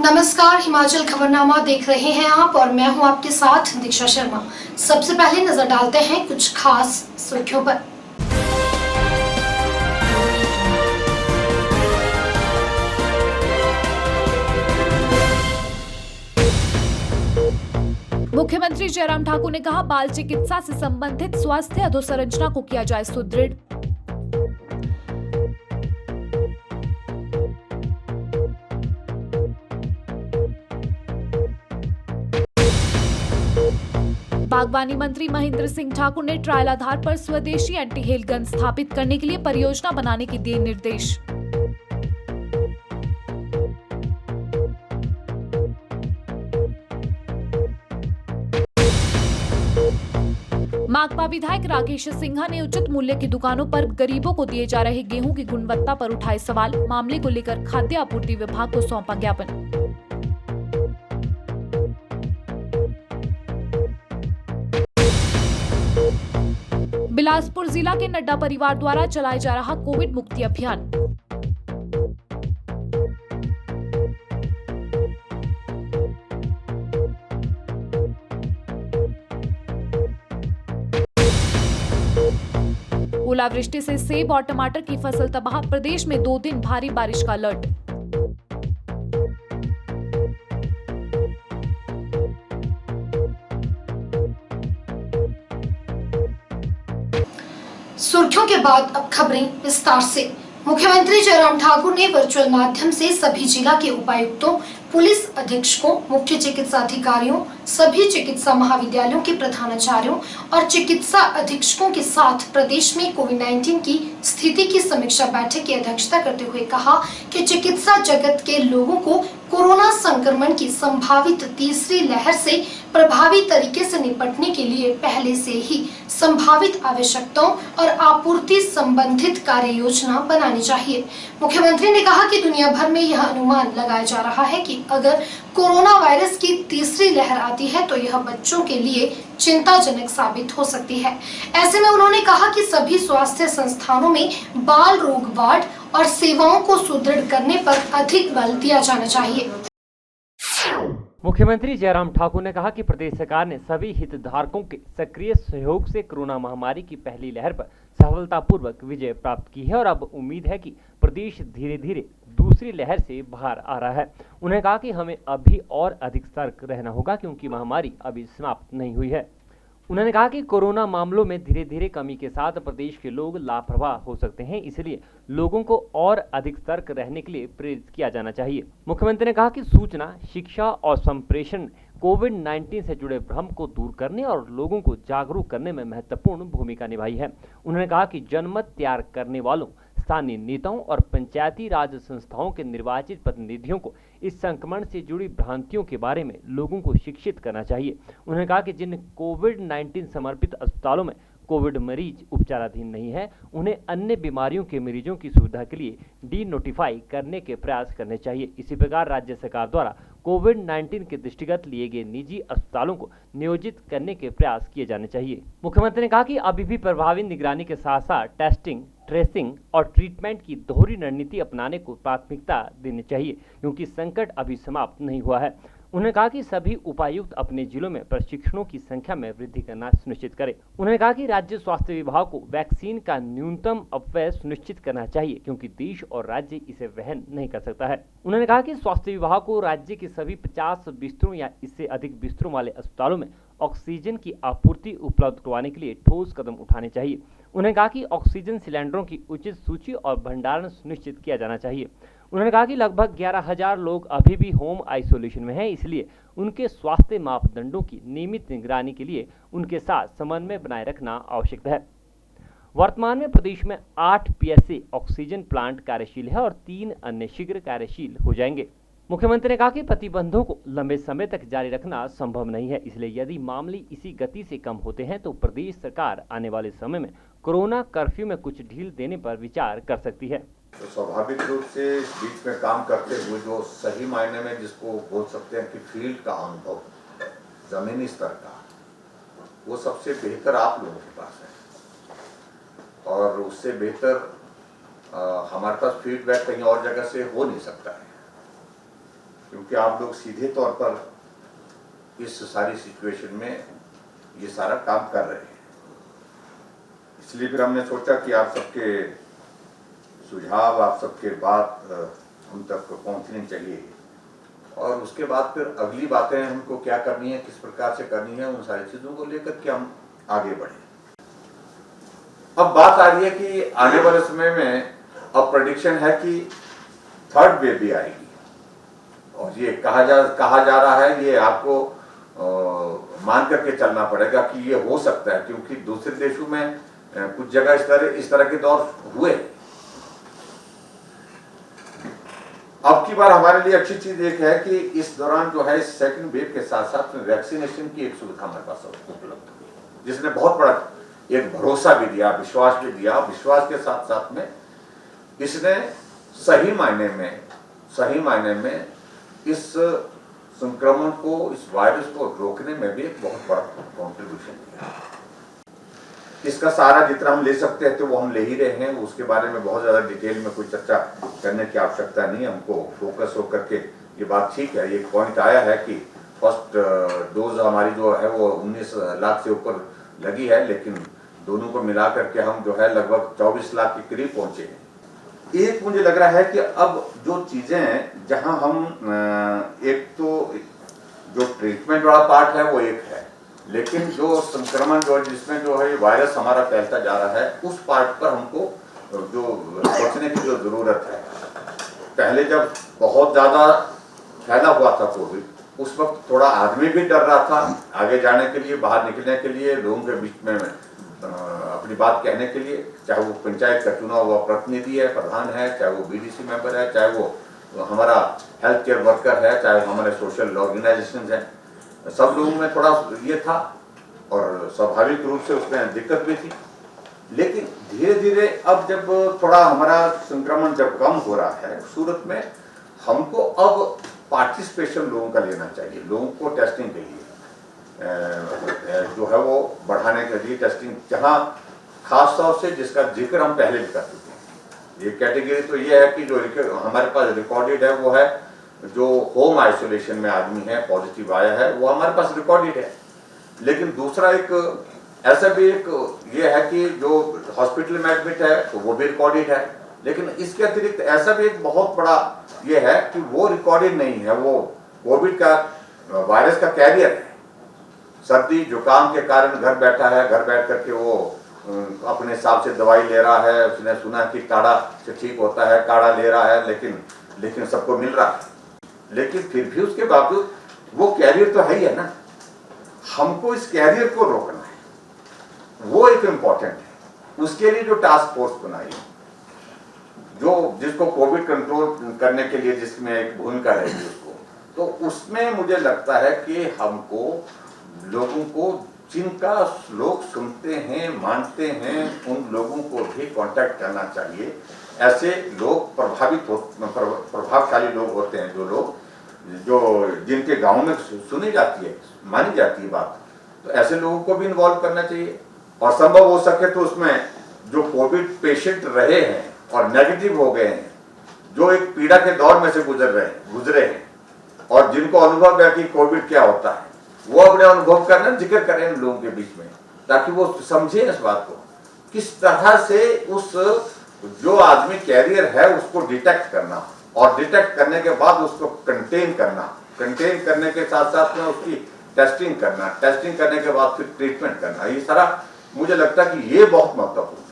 नमस्कार, हिमाचल खबरनामा देख रहे हैं आप और मैं हूं आपके साथ दीक्षा शर्मा। सबसे पहले नजर डालते हैं कुछ खास सुर्खियों पर। मुख्यमंत्री जयराम ठाकुर ने कहा, बाल चिकित्सा से संबंधित स्वास्थ्य अधोसंरचना को किया जाए सुदृढ़। बागवानी मंत्री महेंद्र सिंह ठाकुर ने ट्रायल आधार पर स्वदेशी एंटी हेल गन स्थापित करने के लिए परियोजना बनाने के दिए निर्देश। माकपा विधायक राकेश सिन्हा ने उचित मूल्य की दुकानों पर गरीबों को दिए जा रहे गेहूं की गुणवत्ता पर उठाए सवाल। मामले को लेकर खाद्य आपूर्ति विभाग को सौंपा ज्ञापन। बिलासपुर जिला के नड्डा परिवार द्वारा चलाया जा रहा कोविड मुक्ति अभियान। ओलावृष्टि से सेब और टमाटर की फसल तबाह। प्रदेश में 2 दिन भारी बारिश का अलर्ट। सुर्खियों के बाद अब खबरें विस्तार से। मुख्यमंत्री जयराम ठाकुर ने वर्चुअल माध्यम से सभी जिला के उपायुक्तों, पुलिस अधीक्षकों, मुख्य चिकित्सा अधिकारियों, सभी चिकित्सा महाविद्यालयों के प्रधानाचार्यों और चिकित्सा अधीक्षकों के साथ प्रदेश में कोविड-19 की स्थिति की समीक्षा बैठक की अध्यक्षता करते हुए कहा कि चिकित्सा जगत के लोगों को कोरोना संक्रमण की संभावित तीसरी लहर से प्रभावी तरीके से निपटने के लिए पहले से ही संभावित आवश्यकताओं और आपूर्ति संबंधित कार्य योजना बनानी चाहिए। मुख्यमंत्री ने कहा कि दुनिया भर में यह अनुमान लगाया जा रहा है कि अगर कोरोना वायरस की तीसरी लहर आती है तो यह बच्चों के लिए चिंताजनक साबित हो सकती है। ऐसे में उन्होंने कहा कि सभी स्वास्थ्य संस्थानों में बाल रोग वार्ड और सेवाओं को सुदृढ़ करने पर अधिक बल दिया जाना चाहिए। मुख्यमंत्री जयराम ठाकुर ने कहा कि प्रदेश सरकार ने सभी हितधारकों के सक्रिय सहयोग से कोरोना महामारी की पहली लहर पर सफलतापूर्वक विजय प्राप्त की है और अब उम्मीद है कि प्रदेश धीरे धीरे दूसरी लहर से बाहर आ रहा है। उन्होंने कहा कि हमें अभी और अधिक सतर्क रहना होगा क्योंकि महामारी अभी समाप्त नहीं हुई है। उन्होंने कहा कि कोरोना मामलों में धीरे धीरे कमी के साथ प्रदेश के लोग लापरवाह हो सकते हैं, इसलिए लोगों को और अधिक सतर्क रहने के लिए प्रेरित किया जाना चाहिए। मुख्यमंत्री ने कहा कि सूचना, शिक्षा और संप्रेषण कोविड-19 से जुड़े भ्रम को दूर करने और लोगों को जागरूक करने में महत्वपूर्ण भूमिका निभाई है। उन्होंने कहा कि जनमत तैयार करने वालों, स्थानीय नेताओं और पंचायती राज संस्थाओं के निर्वाचित प्रतिनिधियों को इस संक्रमण से जुड़ी भ्रांतियों के बारे में लोगों को शिक्षित करना चाहिए। उन्होंने कहा कि जिन कोविड-19 समर्पित अस्पतालों में कोविड मरीज उपचाराधीन नहीं है, उन्हें अन्य बीमारियों के मरीजों की सुविधा के लिए डी नोटिफाई करने के प्रयास करने चाहिए। इसी प्रकार राज्य सरकार द्वारा कोविड-19 के दृष्टिगत लिए गए निजी अस्पतालों को नियोजित करने के प्रयास किए जाने चाहिए। मुख्यमंत्री ने कहा कि अभी भी प्रभावी निगरानी के साथ साथ टेस्टिंग, ट्रेसिंग और ट्रीटमेंट की दोहरी रणनीति अपनाने को प्राथमिकता देनी चाहिए क्योंकि संकट अभी समाप्त नहीं हुआ है। उन्होंने कहा कि सभी उपायुक्त अपने जिलों में प्रशिक्षणों की संख्या में वृद्धि करना सुनिश्चित करें। उन्होंने कहा कि राज्य स्वास्थ्य विभाग को वैक्सीन का न्यूनतम अपव्यय सुनिश्चित करना चाहिए क्योंकि देश और राज्य इसे वहन नहीं कर सकता है। उन्होंने कहा कि स्वास्थ्य विभाग को राज्य के सभी 50 बिस्तरों या इससे अधिक बिस्तरों वाले अस्पतालों में ऑक्सीजन की आपूर्ति उपलब्ध करवाने के लिए ठोस कदम उठाने चाहिए। उन्होंने कहा कि ऑक्सीजन सिलेंडरों की उचित सूची और भंडारण सुनिश्चित किया जाना चाहिए। उन्होंने कहा कि लगभग 11,000 लोग अभी भी होम आइसोलेशन में हैं, इसलिए उनके स्वास्थ्य मापदंडों की नियमित निगरानी के लिए उनके साथ समन्वय बनाए रखना आवश्यक है। वर्तमान में प्रदेश में 8 पीएसए ऑक्सीजन प्लांट कार्यशील है और 3 अन्य शीघ्र कार्यशील हो जाएंगे। मुख्यमंत्री ने कहा कि प्रतिबंधों को लंबे समय तक जारी रखना संभव नहीं है, इसलिए यदि मामले इसी गति से कम होते हैं तो प्रदेश सरकार आने वाले समय में कोरोना कर्फ्यू में कुछ ढील देने पर विचार कर सकती है। तो स्वाभाविक रूप से बीच में काम करते हुए जो सही मायने में जिसको बोल सकते हैं कि फील्ड का अनुभव, जमीनी स्तर का, वो सबसे बेहतर आप लोगों के पास है और उससे बेहतर हमारे पास फीडबैक कहीं और जगह से हो नहीं सकता है। क्योंकि आप लोग सीधे तौर पर इस सारी सिचुएशन में ये सारा काम कर रहे हैं। इसलिए फिर हमने सोचा कि आप सबके सुझाव, आप सबके बात हम तक पहुंचनी चाहिए, और उसके बाद फिर अगली बातें हमको क्या करनी है, किस प्रकार से करनी है, उन सारी चीजों को लेकर के हम आगे बढ़े। अब बात आ रही है कि आने वाले समय में अब प्रेडिक्शन है कि थर्ड वेव भी आएगी, और ये कहा जा रहा है, ये आपको मान करके चलना पड़ेगा कि ये हो सकता है, क्योंकि दूसरे देशों में कुछ जगह इस तरह के दौर हुए। अब की बार हमारे लिए अच्छी चीज एक है कि इस दौरान जो है सेकंड वेव के साथ साथ में वैक्सीनेशन की एक सुविधा हमारे पास उपलब्ध हुई, जिसने बहुत बड़ा एक भरोसा भी दिया, विश्वास भी दिया। विश्वास के साथ साथ में इसने सही मायने में इस संक्रमण को, इस वायरस को रोकने में भी एक बहुत बड़ा कॉन्ट्रीब्यूशन दिया। इसका सारा जितना हम ले सकते हैं तो वो हम ले ही रहे हैं, उसके बारे में बहुत ज्यादा डिटेल में कोई चर्चा करने की आवश्यकता नहीं है। हमको फोकस होकर के ये बात ठीक है, ये पॉइंट आया है कि फर्स्ट डोज हमारी जो है वो 19 लाख से ऊपर लगी है, लेकिन दोनों को मिला करके हम जो है लगभग 24 लाख के करीब पहुंचे हैं। एक मुझे लग रहा है कि अब जो चीजें जहां हम एक तो जो ट्रीटमेंट वाला पार्ट है वो एक है, लेकिन जो संक्रमण जो जिसमें जो है वायरस हमारा फैलता जा रहा है, उस पार्ट पर हमको जो सोचने की जो जरूरत है। पहले जब बहुत ज्यादा फैला हुआ था कोविड, उस वक्त थोड़ा आदमी भी डर रहा था आगे जाने के लिए, बाहर निकलने के लिए, लोगों के बीच में अपनी बात कहने के लिए, चाहे वो पंचायत का चुना हुआ प्रतिनिधि है, प्रधान है, चाहे वो बीडीसी मेंबर है, चाहे वो हमारा हेल्थ केयर वर्कर है, चाहे हमारे सोशल ऑर्गेनाइजेशन है, सब लोगों में थोड़ा ये था और स्वाभाविक रूप से उसमें दिक्कत भी थी। लेकिन धीरे धीरे अब जब थोड़ा हमारा संक्रमण जब कम हो रहा है सूरत में, हमको अब पार्टिसिपेशन लोगों का लेना चाहिए। लोगों को टेस्टिंग के लिए जो है वो बढ़ाने के लिए टेस्टिंग, जहां खास तौर से जिसका जिक्र हम पहले भी कर चुके हैं। ये कैटेगरी तो ये है कि जो हमारे पास रिकॉर्डेड है वो है जो होम आइसोलेशन में आदमी है, पॉजिटिव आया है, वो हमारे पास रिकॉर्डेड है। लेकिन दूसरा एक ऐसा भी एक ये है कि जो हॉस्पिटल में एडमिट है तो वो भी रिकॉर्डेड है। लेकिन इसके अतिरिक्त ऐसा भी एक बहुत बड़ा ये है कि वो रिकॉर्डेड नहीं है, वो कोविड का वायरस का कैरियर है। सर्दी जुकाम के कारण घर बैठा है, घर बैठ करके वो अपने हिसाब से दवाई ले रहा है, उसने सुना कि काढ़ा से ठीक होता है, काढ़ा ले रहा है, लेकिन सबको मिल रहा है। लेकिन फिर भी उसके बावजूद वो कैरियर तो है ही है ना, हमको इस कैरियर को रोकना है, वो एक इम्पॉर्टेंट है। उसके लिए जो टास्क फोर्स बनाई, जो जिसको कोविड कंट्रोल करने के लिए जिसमें एक भूमिका रहेगी उसको, तो उसमें मुझे लगता है कि हमको लोगों को जिनका लोग सुनते हैं, मानते हैं, उन लोगों को भी कांटेक्ट करना चाहिए। ऐसे लोग प्रभावशाली लोग होते हैं, जो जिनके गांव में सुनी जाती है, मानी जाती है बात, तो ऐसे लोगों को भी इन्वॉल्व करना चाहिए। और संभव हो सके तो उसमें जो कोविड पेशेंट रहे हैं और नेगेटिव हो गए हैं, जो एक पीड़ा के दौर में से गुजरे हैं और जिनको अनुभव है कि कोविड क्या होता है, वो अपने अनुभव करना जिक्र करें इन लोगों के बीच में, ताकि वो समझे इस बात को, किस तरह से उस जो आदमी कैरियर है उसको डिटेक्ट करना, और डिटेक्ट करने के बाद उसको कंटेन करने के साथ साथ में उसकी टेस्टिंग करने के बाद फिर ट्रीटमेंट करना। ये सारा मुझे लगता है कि ये बहुत महत्वपूर्ण है।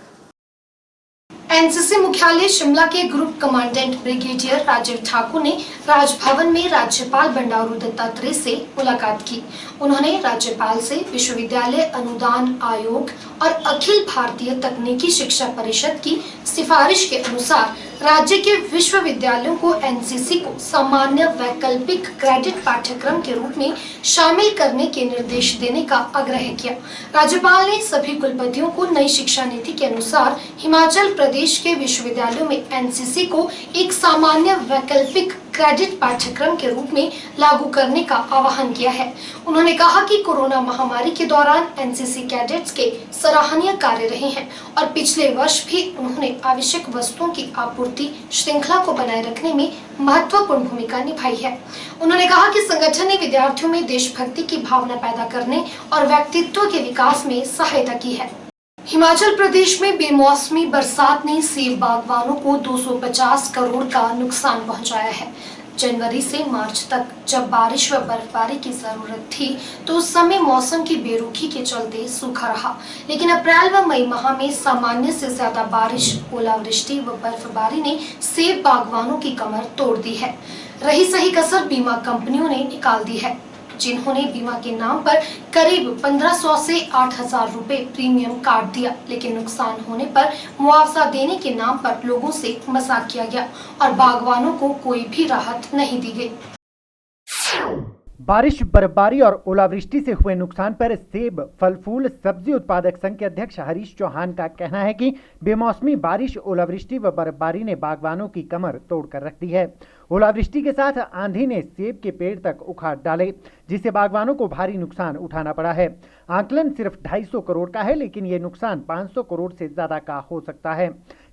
एनसीसी मुख्यालय शिमला के group commandant brigadier Rajiv Thakur ने राजभवन में राज्यपाल बंडारू दत्तात्रेय से मुलाकात की। उन्होंने राज्यपाल से विश्वविद्यालय अनुदान आयोग और अखिल भारतीय तकनीकी शिक्षा परिषद की सिफारिश के अनुसार राज्य के विश्वविद्यालयों को एनसीसी को सामान्य वैकल्पिक क्रेडिट पाठ्यक्रम के रूप में शामिल करने के निर्देश देने का आग्रह किया। राज्यपाल ने सभी कुलपतियों को नई शिक्षा नीति के अनुसार हिमाचल प्रदेश के विश्वविद्यालयों में एनसीसी को एक सामान्य वैकल्पिक क्रेडिट पाठ्यक्रम के रूप में लागू करने का आह्वान किया है। उन्होंने कहा कि कोरोना महामारी के दौरान एनसीसी कैडेट्स के सराहनीय कार्य रहे हैं और पिछले वर्ष भी उन्होंने आवश्यक वस्तुओं की आपूर्ति श्रृंखला को बनाए रखने में महत्वपूर्ण भूमिका निभाई है। उन्होंने कहा कि संगठन ने विद्यार्थियों में देशभक्ति की भावना पैदा करने और व्यक्तित्व के विकास में सहायता की है। हिमाचल प्रदेश में बेमौसमी बरसात ने सेब बागवानों को 250 करोड़ का नुकसान पहुंचाया है। जनवरी से मार्च तक जब बारिश व बर्फबारी की जरूरत थी तो उस समय मौसम की बेरुखी के चलते सूखा रहा, लेकिन अप्रैल व मई माह में सामान्य से ज्यादा बारिश, ओलावृष्टि व बर्फबारी ने सेब बागवानों की कमर तोड़ दी है। रही सही कसर बीमा कंपनियों ने निकाल दी है, जिन्होंने बीमा के नाम पर करीब 1500 से 8000 रुपए प्रीमियम काट दिया, लेकिन नुकसान होने पर मुआवजा देने के नाम पर लोगों से मजाक किया गया और बागवानों को कोई भी राहत नहीं दी गई। बारिश, बर्फबारी और ओलावृष्टि से हुए नुकसान पर सेब, फल फूल, सब्जी उत्पादक संघ के अध्यक्ष हरीश चौहान का कहना है कि बेमौसमी बारिश, ओलावृष्टि व बर्फबारी ने बागवानों की कमर तोड़कर रख दी है। ओलावृष्टि के साथ आंधी ने सेब के पेड़ तक उखाड़ डाले, जिससे बागवानों को भारी नुकसान उठाना पड़ा है। आंकलन सिर्फ 250 करोड़ का है, लेकिन ये नुकसान 500 करोड़ से ज्यादा का हो सकता है।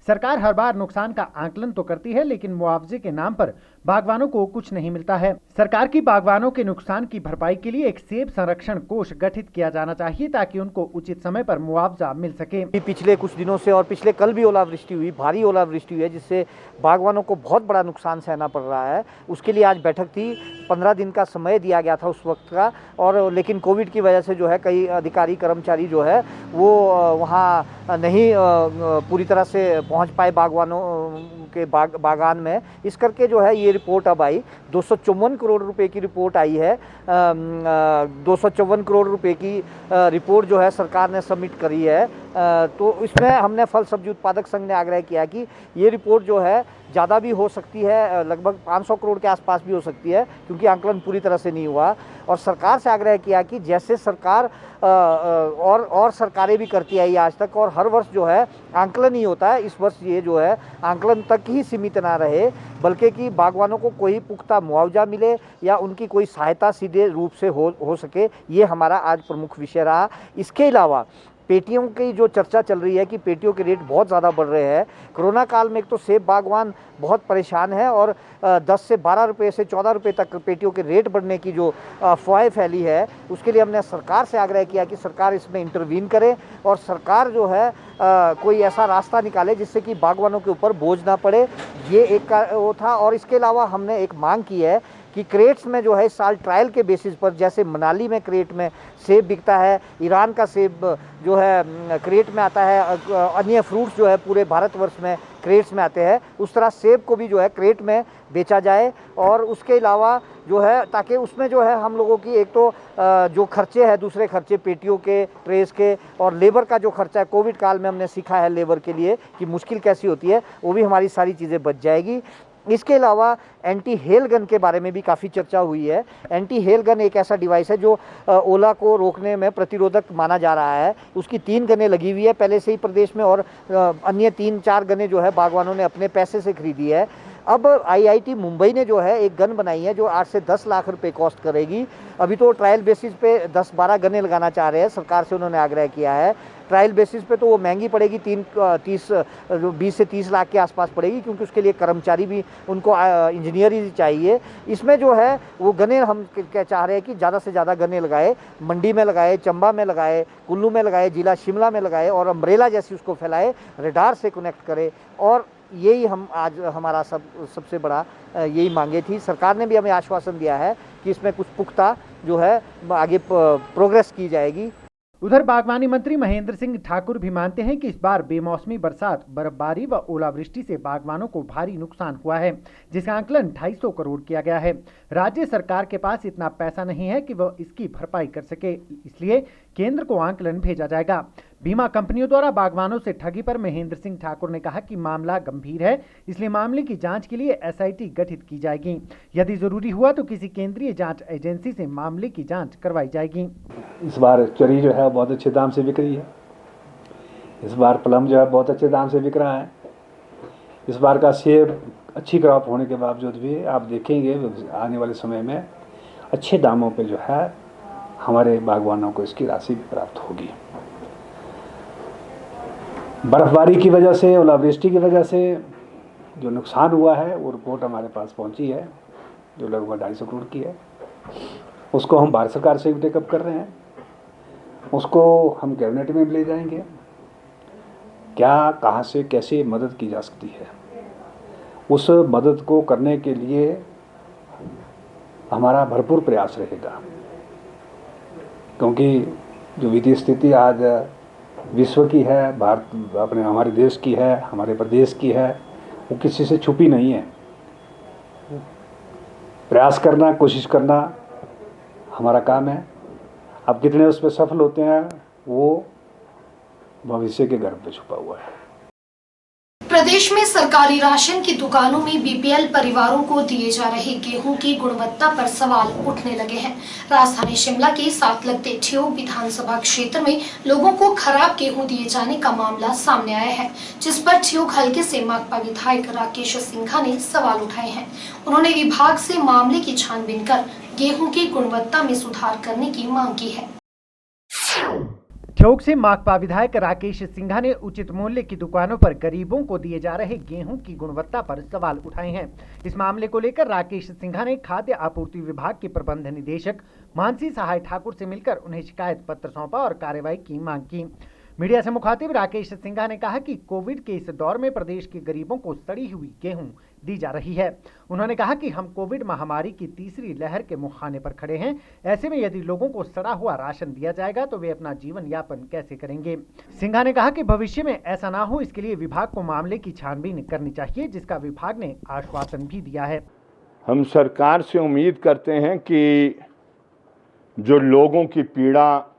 सरकार हर बार नुकसान का आंकलन तो करती है, लेकिन मुआवजे के नाम पर बागवानों को कुछ नहीं मिलता है। सरकार की बागवानों के नुकसान की भरपाई के लिए एक सेब संरक्षण कोष गठित किया जाना चाहिए, ताकि उनको उचित समय पर मुआवजा मिल सके। पिछले कुछ दिनों से और पिछले कल भी ओलावृष्टि हुई, भारी ओलावृष्टि हुई है, जिससे बागवानों को बहुत बड़ा नुकसान सहना पड़ रहा है। उसके लिए आज बैठक थी, 15 दिन का समय दिया गया था उस वक्त का, और लेकिन कोविड की वजह से जो है कई अधिकारी कर्मचारी जो है वो वहाँ नहीं पूरी तरह से पहुँच पाए बागवानों के बागान में। इस करके जो है ये रिपोर्ट अब आई, 254 करोड़ रुपए की रिपोर्ट आई है। 254 करोड़ रुपए की रिपोर्ट जो है सरकार ने सबमिट करी है। तो इसमें हमने फल सब्जी उत्पादक संघ ने आग्रह किया कि ये रिपोर्ट जो है ज़्यादा भी हो सकती है, लगभग 500 करोड़ के आसपास भी हो सकती है, क्योंकि आंकलन पूरी तरह से नहीं हुआ। और सरकार से आग्रह किया कि जैसे सरकार और सरकारें भी करती आई आज तक, और हर वर्ष जो है आंकलन ही होता है, इस वर्ष ये जो है आंकलन तक ही सीमित ना रहे, बल्कि कि बागवानों को कोई पुख्ता मुआवजा मिले या उनकी कोई सहायता सीधे रूप से हो सके। ये हमारा आज प्रमुख विषय रहा। इसके अलावा पेटियों की जो चर्चा चल रही है कि पेटियों के रेट बहुत ज़्यादा बढ़ रहे हैं। कोरोना काल में एक तो सेब बागवान बहुत परेशान है, और 10 से 12 रुपये से 14 रुपये तक पेटियों के रेट बढ़ने की जो अफवाह फैली है, उसके लिए हमने सरकार से आग्रह किया कि सरकार इसमें इंटरवीन करे और सरकार जो है कोई ऐसा रास्ता निकाले जिससे कि बागवानों के ऊपर बोझ ना पड़े। ये एक का वो था। और इसके अलावा हमने एक मांग की है कि क्रेट्स में जो है इस साल ट्रायल के बेसिस पर, जैसे मनाली में क्रेट में सेब बिकता है, ईरान का सेब जो है क्रेट में आता है, अन्य फ्रूट्स जो है पूरे भारतवर्ष में क्रेट्स में आते हैं, उस तरह सेब को भी जो है क्रेट में बेचा जाए। और उसके अलावा जो है ताकि उसमें जो है हम लोगों की एक तो जो खर्चे हैं, दूसरे खर्चे पेटियों के, ट्रेस के, और लेबर का जो खर्चा है, कोविड काल में हमने सीखा है लेबर के लिए कि मुश्किल कैसी होती है, वो भी हमारी सारी चीज़ें बच जाएगी। इसके अलावा एंटी हेल गन के बारे में भी काफ़ी चर्चा हुई है। एंटी हेल गन एक ऐसा डिवाइस है जो ओला को रोकने में प्रतिरोधक माना जा रहा है। उसकी 3 गनें लगी हुई है पहले से ही प्रदेश में, और अन्य 3-4 गनें जो है बागवानों ने अपने पैसे से खरीदी है। अब IIT मुंबई ने जो है एक गन बनाई है जो 8 से 10 लाख रुपए कॉस्ट करेगी। अभी तो ट्रायल बेसिस पे 10-12 गनें लगाना चाह रहे हैं, सरकार से उन्होंने आग्रह किया है। ट्रायल बेसिस पे तो वो महंगी पड़ेगी, 20 से 30 लाख के आसपास पड़ेगी, क्योंकि उसके लिए कर्मचारी भी, उनको इंजीनियर ही चाहिए। इसमें जो है वो गनें हम क्या चाह रहे हैं कि ज़्यादा से ज़्यादा गनें लगाए, मंडी में लगाए, चंबा में लगाए, कुल्लू में लगाए, जिला शिमला में लगाए, और अम्ब्रेला जैसी उसको फैलाए, रेडार से कनेक्ट करे। और यही हम आज हमारा सबसे बड़ा यही मांगे थी। सरकार ने भी हमें आश्वासन दिया है कि इसमें कुछ पुख्ता जो है आगे प्रोग्रेस की जाएगी। उधर बागवानी मंत्री महेंद्र सिंह ठाकुर भी मानते हैं कि इस बार बेमौसमी बरसात, बर्फबारी व ओलावृष्टि से बागवानों को भारी नुकसान हुआ है, जिसका आंकलन 250 करोड़ किया गया है। राज्य सरकार के पास इतना पैसा नहीं है कि वह इसकी भरपाई कर सके, इसलिए केंद्र को आंकलन भेजा जाएगा। बीमा कंपनियों द्वारा बागवानों से ठगी पर महेंद्र सिंह ठाकुर ने कहा कि मामला गंभीर है, इसलिए मामले की जांच के लिए SIT गठित की जाएगी। यदि जरूरी हुआ तो किसी केंद्रीय जांच एजेंसी से मामले की जांच करवाई जाएगी। इस बार चरी जो है बहुत अच्छे दाम से बिक रही है। इस बार प्लम जो है बहुत अच्छे दाम से बिक रहा है। इस बार का सेब अच्छी क्रॉप होने के बावजूद भी आप देखेंगे आने वाले समय में अच्छे दामों पे जो है हमारे बागवानों को इसकी राशि भी प्राप्त होगी। बर्फबारी की वजह से, ओलावृष्टि की वजह से जो नुकसान हुआ है वो रिपोर्ट हमारे पास पहुंची है, जो लगभग 250 करोड़ की है। उसको हम भारत सरकार से भी टेकअप कर रहे हैं, उसको हम कैबिनेट में भी ले जाएंगे। क्या, कहाँ से, कैसे मदद की जा सकती है, उस मदद को करने के लिए हमारा भरपूर प्रयास रहेगा, क्योंकि जो वित्तीय स्थिति आज विश्व की है, हमारे देश की है, हमारे प्रदेश की है, वो किसी से छुपी नहीं है। प्रयास करना, कोशिश करना हमारा काम है। अब कितने उस पर सफल होते हैं वो भविष्य के गर्भ में छुपा हुआ है। प्रदेश में सरकारी राशन की दुकानों में बीपीएल परिवारों को दिए जा रहे गेहूं की गुणवत्ता पर सवाल उठने लगे हैं। राजधानी शिमला के साथ लगते ठियोग विधानसभा क्षेत्र में लोगों को खराब गेहूं दिए जाने का मामला सामने आया है, जिस पर ठियोग हलके से माकपा विधायक राकेश सिंघा ने सवाल उठाए हैं। उन्होंने विभाग से मामले की छानबीन कर गेहूं की गुणवत्ता में सुधार करने की मांग की है। ठियोग से माकपा विधायक राकेश सिंघा ने उचित मूल्य की दुकानों पर गरीबों को दिए जा रहे गेहूं की गुणवत्ता पर सवाल उठाए हैं। इस मामले को लेकर राकेश सिंघा ने खाद्य आपूर्ति विभाग के प्रबंध निदेशक मानसी सहाय ठाकुर से मिलकर उन्हें शिकायत पत्र सौंपा और कार्रवाई की मांग की। मीडिया से मुखातिब राकेश सिंघा ने कहा कि कोविड के इस दौर में प्रदेश के गरीबों को सड़ी हुई गेहूं दी जा रही है। उन्होंने कहा कि हम कोविड महामारी की तीसरी लहर के मुहाने पर खड़े हैं। ऐसे में यदि लोगों को सड़ा हुआ राशन दिया जाएगा तो वे अपना जीवन यापन कैसे करेंगे। सिंघा ने कहा कि भविष्य में ऐसा ना हो, इसके लिए विभाग को मामले की छानबीन करनी चाहिए, जिसका विभाग ने आश्वासन भी दिया है। हम सरकार से उम्मीद करते हैं कि जो लोगों की पीड़ा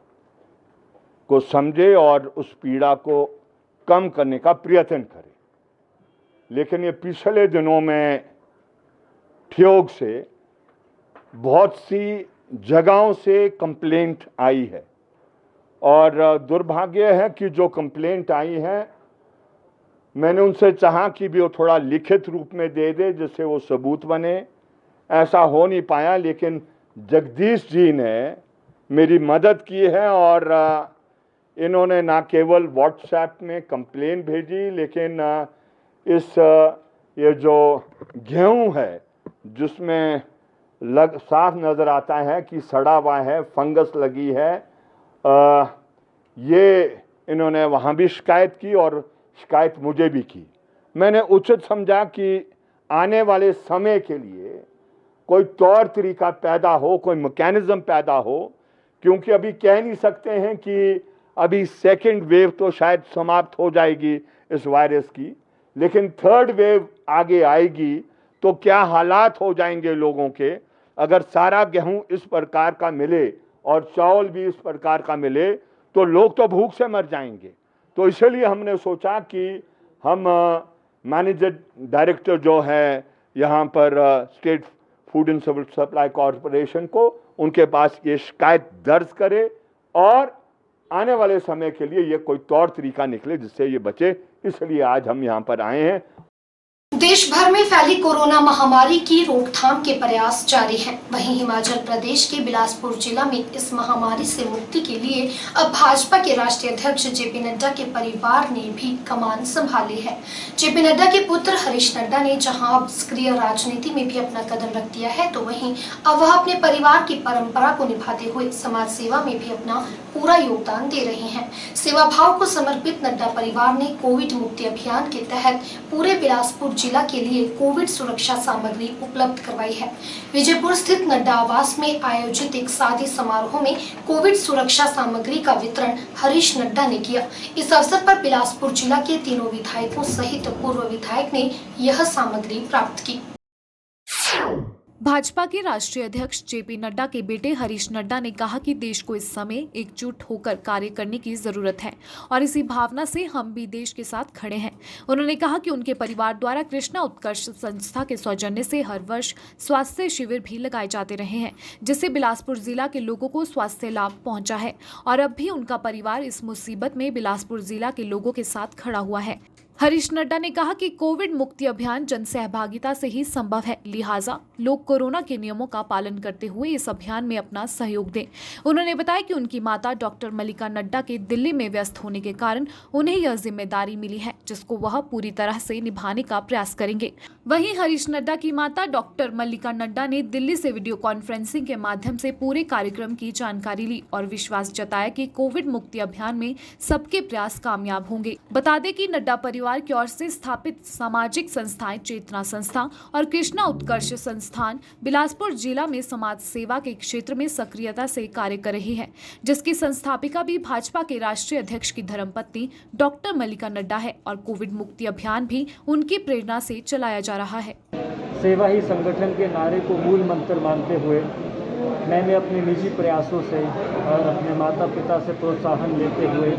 को समझे और उस पीड़ा को कम करने का प्रयत्न करे। लेकिन ये पिछले दिनों में ठियोग से बहुत सी जगहों से कंप्लेंट आई है और दुर्भाग्य है कि जो कंप्लेंट आई है, मैंने उनसे चाहा कि भी वो थोड़ा लिखित रूप में दे दे जिससे वो सबूत बने। ऐसा हो नहीं पाया, लेकिन जगदीश जी ने मेरी मदद की है और इन्होंने ना केवल व्हाट्सएप में कंप्लेन भेजी, लेकिन ये जो गेहूं है जिसमें साफ नज़र आता है कि सड़ा हुआ है, फंगस लगी है, ये इन्होंने वहाँ भी शिकायत की और शिकायत मुझे भी की। मैंने उचित समझा कि आने वाले समय के लिए कोई तौर तरीका पैदा हो, कोई मैकेनिज्म पैदा हो, क्योंकि अभी कह नहीं सकते हैं कि अभी सेकंड वेव तो शायद समाप्त हो जाएगी इस वायरस की, लेकिन थर्ड वेव आगे आएगी तो क्या हालात हो जाएंगे लोगों के अगर सारा गेहूं इस प्रकार का मिले और चावल भी इस प्रकार का मिले तो लोग तो भूख से मर जाएंगे। तो इसलिए हमने सोचा कि हम मैनेजर डायरेक्टर जो है यहाँ पर state food and civil supply corporation को, उनके पास ये शिकायत दर्ज करें और आने वाले समय के लिए ये कोई तौर तरीका निकले जिससे ये बचे। इसलिए आज हम यहाँ पर आए हैं। देश भर में फैली कोरोना महामारी की रोकथाम के प्रयास जारी हैं। वहीं हिमाचल प्रदेश के बिलासपुर जिला में इस महामारी से मुक्ति के लिए अब भाजपा के राष्ट्रीय अध्यक्ष जेपी नड्डा के परिवार ने भी कमान संभाली है। जेपी नड्डा के पुत्र हरीश नड्डा ने जहां अब सक्रिय राजनीति में भी अपना कदम रख दिया है, तो वहीं अब वह अपने परिवार की परंपरा को निभाते हुए समाज सेवा में भी अपना पूरा योगदान दे रहे हैं। सेवा भाव को समर्पित नड्डा परिवार ने कोविड मुक्ति अभियान के तहत पूरे बिलासपुर जिला के लिए कोविड सुरक्षा सामग्री उपलब्ध करवाई है। विजयपुर स्थित नड्डा आवास में आयोजित एक शादी समारोह में कोविड सुरक्षा सामग्री का वितरण हरीश नड्डा ने किया। इस अवसर पर बिलासपुर जिला के तीनों विधायकों सहित पूर्व विधायक ने यह सामग्री प्राप्त की। भाजपा के राष्ट्रीय अध्यक्ष जेपी नड्डा के बेटे हरीश नड्डा ने कहा कि देश को इस समय एकजुट होकर कार्य करने की जरूरत है और इसी भावना से हम भी देश के साथ खड़े हैं। उन्होंने कहा कि उनके परिवार द्वारा कृष्णा उत्कर्ष संस्था के सौजन्य से हर वर्ष स्वास्थ्य शिविर भी लगाए जाते रहे हैं, जिससे बिलासपुर जिला के लोगों को स्वास्थ्य लाभ पहुंचा है और अब भी उनका परिवार इस मुसीबत में बिलासपुर जिला के लोगों के साथ खड़ा हुआ है। हरीश नड्डा ने कहा कि कोविड मुक्ति अभियान जन सहभागिता से ही संभव है, लिहाजा लोग कोरोना के नियमों का पालन करते हुए इस अभियान में अपना सहयोग दें। उन्होंने बताया कि उनकी माता डॉक्टर मल्लिका नड्डा के दिल्ली में व्यस्त होने के कारण उन्हें यह जिम्मेदारी मिली है, जिसको वह पूरी तरह से निभाने का प्रयास करेंगे। वहीं हरीश नड्डा की माता डॉक्टर मल्लिका नड्डा ने दिल्ली से वीडियो कॉन्फ्रेंसिंग के माध्यम से पूरे कार्यक्रम की जानकारी ली और विश्वास जताया कि कोविड मुक्ति अभियान में सबके प्रयास कामयाब होंगे। बता दें कि नड्डा परिवार की ओर से स्थापित सामाजिक संस्थाएं चेतना संस्था और कृष्णा उत्कर्ष संस्थान बिलासपुर जिला में समाज सेवा के क्षेत्र में सक्रियता से कार्य कर रही है, जिसकी संस्थापिका भी भाजपा के राष्ट्रीय अध्यक्ष की धर्मपत्नी डॉक्टर मल्लिका नड्डा है और कोविड मुक्ति अभियान भी उनकी प्रेरणा से चलाया जा रहा है। सेवा ही संगठन के नारे को मूल मंत्र मानते हुए मैंने अपने निजी प्रयासों से और अपने माता पिता से प्रोत्साहन लेते हुए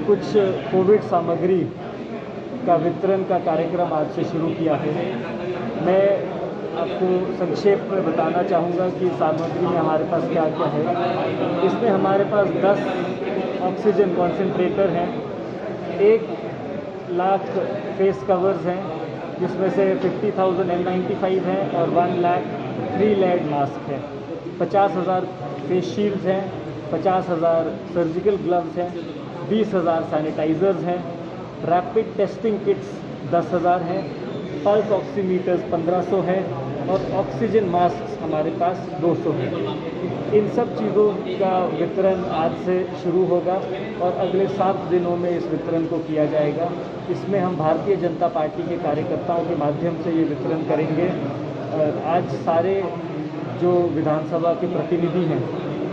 कुछ कोविड सामग्री का वितरण का कार्यक्रम आज से शुरू किया है। मैं आपको संक्षेप में बताना चाहूँगा कि सामग्री में हमारे पास क्या क्या है। इसमें हमारे पास 10 ऑक्सीजन कॉन्सेंट्रेटर हैं, 1 लाख फेस कवर्स हैं, जिसमें से 50,000 N95 हैं और 1 लाख 3 लेड मास्क हैं, 50,000 फेस शील्ड्स हैं, 50,000 सर्जिकल ग्लव्स हैं, 20,000 सैनिटाइज़र्स हैं, रैपिड टेस्टिंग किट्स 10,000 हैं, पल्स ऑक्सीमीटर्स 1500 हैं और ऑक्सीजन मास्क हमारे पास 200 हैं। इन सब चीज़ों का वितरण आज से शुरू होगा और अगले 7 दिनों में इस वितरण को किया जाएगा। इसमें हम भारतीय जनता पार्टी के कार्यकर्ताओं के माध्यम से ये वितरण करेंगे। आज सारे जो विधानसभा के प्रतिनिधि हैं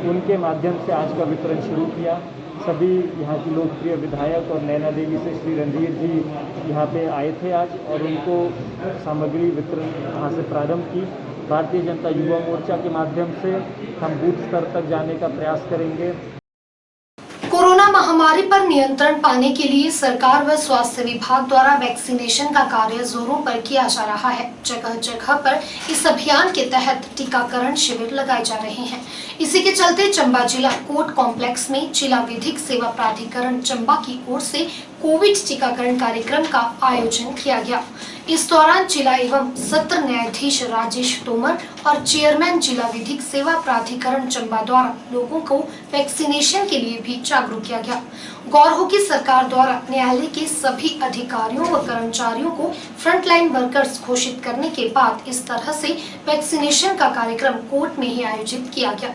उनके माध्यम से आज का वितरण शुरू किया। सभी यहाँ की लोकप्रिय विधायक और नैना देवी से श्री रणधीर जी यहाँ पे आए थे आज और उनको सामग्री वितरण यहाँ से प्रारंभ की। भारतीय जनता युवा मोर्चा के माध्यम से हम बूथ स्तर तक जाने का प्रयास करेंगे। कोरोना महामारी पर नियंत्रण पाने के लिए सरकार व स्वास्थ्य विभाग द्वारा वैक्सीनेशन का कार्य जोरों पर किया जा रहा है। जगह जगह पर इस अभियान के तहत टीकाकरण शिविर लगाए जा रहे हैं। इसी के चलते चंबा जिला कोर्ट कॉम्प्लेक्स में जिला विधिक सेवा प्राधिकरण चंबा की ओर से कोविड टीकाकरण कार्यक्रम का आयोजन किया गया। इस दौरान जिला एवं सत्र न्यायाधीश राजेश तोमर और चेयरमैन जिला विधिक सेवा प्राधिकरण चंबा द्वारा लोगों को वैक्सीनेशन के लिए भी जागरूक किया गया। गौर हो कि सरकार द्वारा न्यायालय के सभी अधिकारियों व कर्मचारियों को फ्रंटलाइन वर्कर्स घोषित करने के बाद इस तरह से वैक्सीनेशन का कार्यक्रम कोर्ट में ही आयोजित किया गया।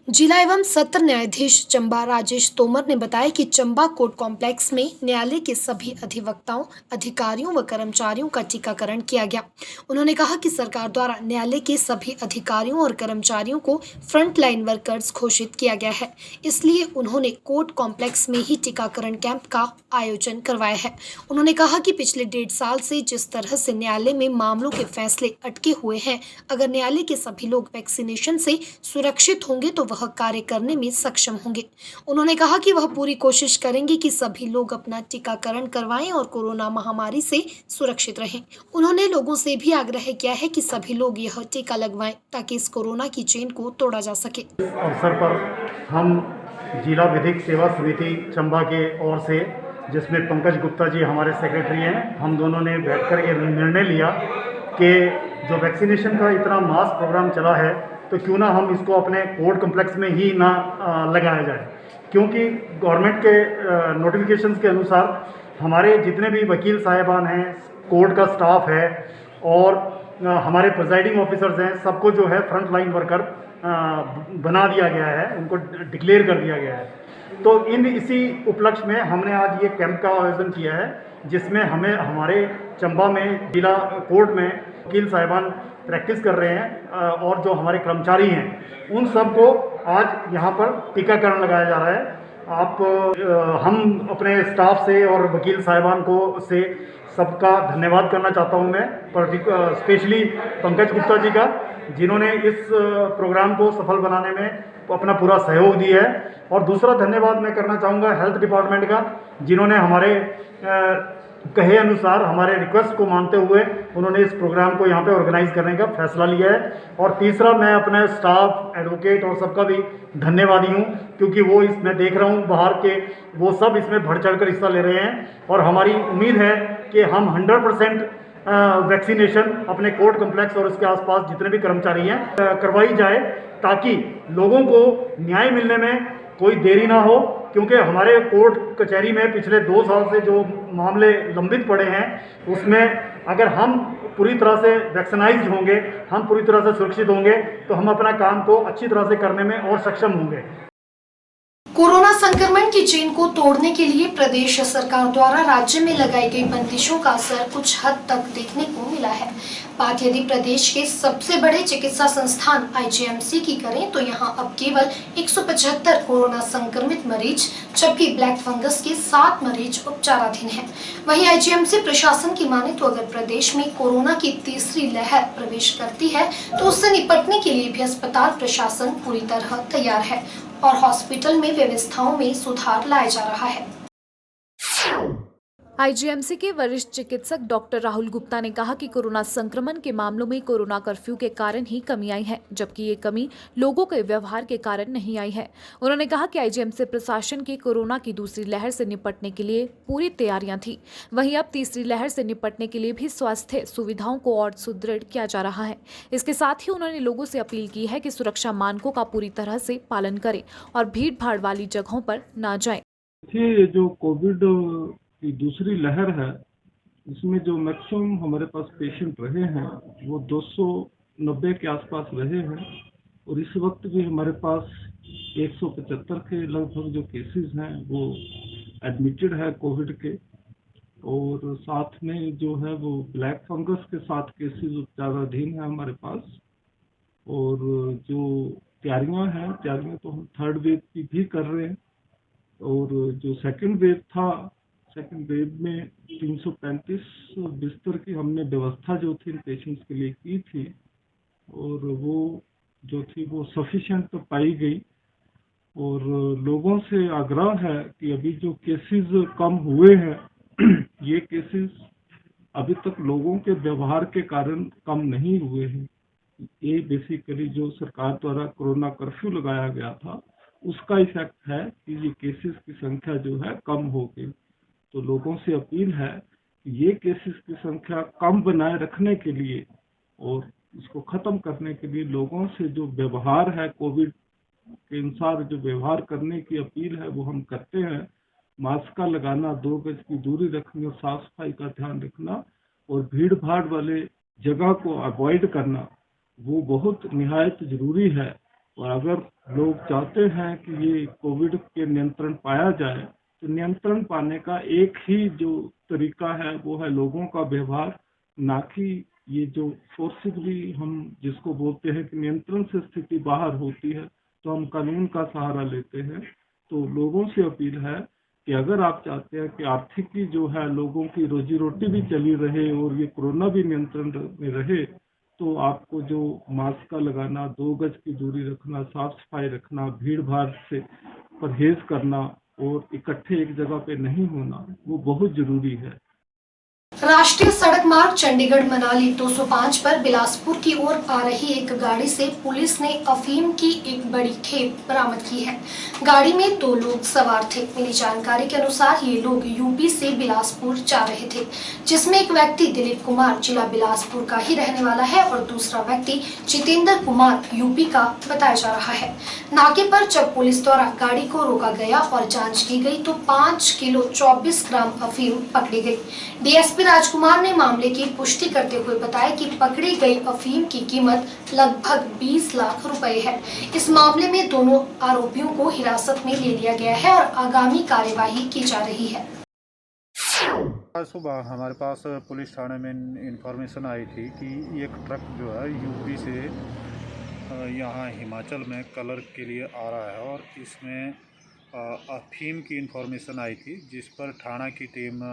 जिला एवं सत्र न्यायाधीश चंबा राजेश तोमर ने बताया कि चंबा कोर्ट कॉम्प्लेक्स में न्यायालय के सभी अधिवक्ताओं, अधिकारियों व कर्मचारियों का टीकाकरण किया गया। उन्होंने कहा कि सरकार द्वारा न्यायालय के सभी अधिकारियों और कर्मचारियों को फ्रंट लाइन वर्कर्स घोषित किया गया है, इसलिए उन्होंने कोर्ट कॉम्प्लेक्स में ही टीकाकरण कैंप का आयोजन करवाया है। उन्होंने कहा कि पिछले 1.5 साल से जिस तरह से न्यायालय में मामलों के फैसले अटके हुए हैं, अगर न्यायालय के सभी लोग वैक्सीनेशन से सुरक्षित होंगे तो वह कार्य करने में सक्षम होंगे। उन्होंने कहा कि वह पूरी कोशिश करेंगे कि सभी लोग अपना टीकाकरण करवाएं और कोरोना महामारी से सुरक्षित रहें। उन्होंने लोगों से भी आग्रह किया है कि सभी लोग यह टीका लगवाएं ताकि इस कोरोना की चेन को तोड़ा जा सके। इस अवसर पर हम जिला विधिक सेवा समिति चंबा के ओर से, जिसमें पंकज गुप्ता जी हमारे सेक्रेटरी हैं, हम दोनों ने बैठकर ये निर्णय लिया कि जो वैक्सीनेशन का इतना मास प्रोग्राम चला है तो क्यों ना हम इसको अपने कोर्ट कॉम्प्लेक्स में ही ना लगाया जाए, क्योंकि गवर्नमेंट के नोटिफिकेशंस के अनुसार हमारे जितने भी वकील साहिबान हैं, कोर्ट का स्टाफ है और हमारे प्रिजाइडिंग ऑफिसर्स हैं, सबको जो है फ्रंट लाइन वर्कर बना दिया गया है, उनको डिक्लेयर कर दिया गया है। तो इसी उपलक्ष्य में हमने आज ये कैंप का आयोजन किया है, जिसमें हमें हमारे चंबा में जिला कोर्ट में वकील साहिबान प्रैक्टिस कर रहे हैं और जो हमारे कर्मचारी हैं उन सबको आज यहाँ पर टीकाकरण लगाया जा रहा है। हम अपने स्टाफ से और वकील साहिबान को से सबका धन्यवाद करना चाहता हूँ मैं, स्पेशली पंकज गुप्ता जी का, जिन्होंने इस प्रोग्राम को सफल बनाने में अपना पूरा सहयोग दिया है। और दूसरा धन्यवाद मैं करना चाहूँगा हेल्थ डिपार्टमेंट का, जिन्होंने हमारे कहे अनुसार हमारे रिक्वेस्ट को मानते हुए उन्होंने इस प्रोग्राम को यहाँ पे ऑर्गेनाइज करने का फैसला लिया है। और तीसरा, मैं अपने स्टाफ, एडवोकेट और सबका भी धन्यवादी हूँ, क्योंकि वो इसमें देख रहा हूँ बाहर के वो सब इसमें बढ़ चढ़ कर हिस्सा ले रहे हैं। और हमारी उम्मीद है कि हम 100% वैक्सीनेशन अपने कोर्ट कम्प्लेक्स और उसके आसपास जितने भी कर्मचारी हैं करवाई जाए, ताकि लोगों को न्याय मिलने में कोई देरी ना हो। क्योंकि हमारे कोर्ट कचहरी में पिछले 2 साल से जो मामले लंबित पड़े हैं, उसमें अगर हम पूरी तरह से वैक्सीनाइज्ड होंगे, हम पूरी तरह से सुरक्षित होंगे, तो हम अपना काम को अच्छी तरह से करने में और सक्षम होंगे। कोरोना संक्रमण की चेन को तोड़ने के लिए प्रदेश सरकार द्वारा राज्य में लगाई गई बंदिशों का असर कुछ हद तक देखने को मिला है। बात यदि प्रदेश के सबसे बड़े चिकित्सा संस्थान आईजीएमसी की करें तो यहां अब केवल 175 कोरोना संक्रमित मरीज, जबकि ब्लैक फंगस के 7 मरीज उपचाराधीन हैं। वहीं आईजीएमसी प्रशासन की माने तो अगर प्रदेश में कोरोना की तीसरी लहर प्रवेश करती है तो उससे निपटने के लिए भी अस्पताल प्रशासन पूरी तरह तैयार है और हॉस्पिटल में व्यवस्थाओं में सुधार लाया जा रहा है। आईजीएमसी के वरिष्ठ चिकित्सक डॉक्टर राहुल गुप्ता ने कहा कि कोरोना संक्रमण के मामलों में कोरोना कर्फ्यू के कारण ही कमी आई है, जबकि ये कमी लोगों के व्यवहार के कारण नहीं आई है। उन्होंने कहा कि आईजीएमसी प्रशासन की कोरोना की दूसरी लहर से निपटने के लिए पूरी तैयारियां थी। वहीं अब तीसरी लहर से निपटने के लिए भी स्वास्थ्य सुविधाओं को और सुदृढ़ किया जा रहा है। इसके साथ ही उन्होंने लोगों से अपील की है कि सुरक्षा मानकों का पूरी तरह से पालन करें और भीड़ भाड़ वाली जगहों पर न जाएं। जो कोविड की दूसरी लहर है, इसमें जो मैक्सिमम हमारे पास पेशेंट रहे हैं वो 290 के आसपास रहे हैं। और इस वक्त भी हमारे पास 175 के लगभग जो केसेस हैं वो एडमिटेड है कोविड के। और साथ में जो है वो ब्लैक फंगस के 7 केसेस उपचाराधीन है हमारे पास। और जो तैयारियां तो हम थर्ड वेव की भी कर रहे हैं। और जो सेकेंड वेव था, सेकेंड वेव में 335 बिस्तर की हमने व्यवस्था जो थी पेशेंट्स के लिए की थी, और वो जो थी वो सफिशिएंट तो पाई गई। और लोगों से आग्रह है कि अभी जो केसेस कम हुए हैं ये केसेस अभी तक लोगों के व्यवहार के कारण कम नहीं हुए हैं। ये बेसिकली जो सरकार द्वारा कोरोना कर्फ्यू लगाया गया था उसका इफेक्ट है कि ये केसेस की संख्या जो है कम हो गई। तो लोगों से अपील है कि ये केसेस की संख्या कम बनाए रखने के लिए और इसको खत्म करने के लिए लोगों से जो व्यवहार है कोविड के अनुसार जो व्यवहार करने की अपील है वो हम करते हैं। मास्क का लगाना, 2 गज की दूरी रखनी और साफ सफाई का ध्यान रखना और भीड़ भाड़ वाले जगह को अवॉइड करना वो बहुत निहायत जरूरी है। और अगर लोग चाहते हैं कि ये कोविड के नियंत्रण पाया जाए तो नियंत्रण पाने का एक ही जो तरीका है वो है लोगों का व्यवहार, ना कि ये जो फोर्सिबली हम जिसको बोलते हैं कि नियंत्रण से स्थिति बाहर होती है तो हम कानून का सहारा लेते हैं। तो लोगों से अपील है कि अगर आप चाहते हैं कि आर्थिकी जो है लोगों की रोजी रोटी भी चली रहे और ये कोरोना भी नियंत्रण में रहे, तो आपको जो मास्क का लगाना, 2 गज की दूरी रखना, साफ सफाई रखना, भीड़ भाड़ से परहेज करना और इकट्ठे एक जगह पे नहीं होना वो बहुत जरूरी है। राष्ट्रीय सड़क मार्ग चंडीगढ़ मनाली 205 पर बिलासपुर की ओर आ रही एक गाड़ी से पुलिस ने अफीम की एक बड़ी खेप बरामद की है। गाड़ी में 2 लोग सवार थे। मिली जानकारी के अनुसार ये लोग यूपी से बिलासपुर जा रहे थे, जिसमें एक व्यक्ति दिलीप कुमार जिला बिलासपुर का ही रहने वाला है और दूसरा व्यक्ति जितेंद्र कुमार यूपी का बताया जा रहा है। नाके पर जब पुलिस द्वारा गाड़ी को रोका गया और जाँच की गई तो 5 किलो 24 ग्राम अफीम पकड़ी गयी। डीएसपी राजकुमार ने मामले की पुष्टि करते हुए बताया कि पकड़ी गई अफीम की कीमत लगभग 20 लाख रुपए है। इस मामले में दोनों आरोपियों को हिरासत में ले लिया गया है और आगामी कार्यवाही की जा रही है। आज सुबह हमारे पास पुलिस थाने में इंफॉर्मेशन आई थी कि एक ट्रक जो है यूपी से यहाँ हिमाचल में कलर के लिए आ रहा है और इसमें अफीम की इंफॉर्मेशन आई थी, जिस पर थाना की टीम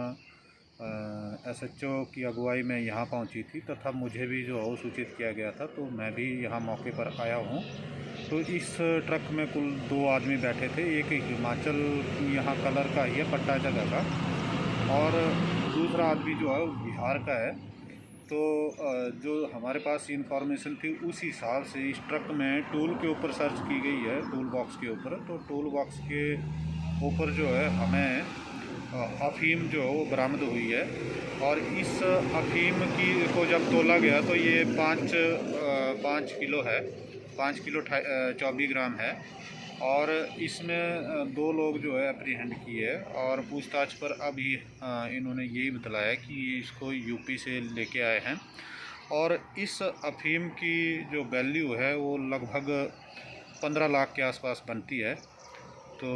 एसएचओ की अगुवाई में यहाँ पहुँची थी तथा मुझे भी जो है सूचित किया गया था, तो मैं भी यहाँ मौके पर आया हूँ। तो इस ट्रक में कुल 2 आदमी बैठे थे, एक हिमाचल यहाँ कलर का ही है, पट्टा जगह का, और दूसरा आदमी जो है वो बिहार का है। तो जो हमारे पास इंफॉर्मेशन थी उस हिसाब से इस ट्रक में टूल के ऊपर सर्च की गई है, टूल बॉक्स के ऊपर। तो टूल बॉक्स के ऊपर जो है हमें अफीम जो है वो बरामद हुई है। और इस अफीम को जब तोला गया तो ये 5 किलो है, 5 किलो 24 ग्राम है। और इसमें 2 लोग जो है अप्रीहेंड किए और पूछताछ पर अभी इन्होंने यही बतलाया कि इसको यूपी से लेके आए हैं। और इस अफीम की जो वैल्यू है वो लगभग 15 लाख के आसपास बनती है। तो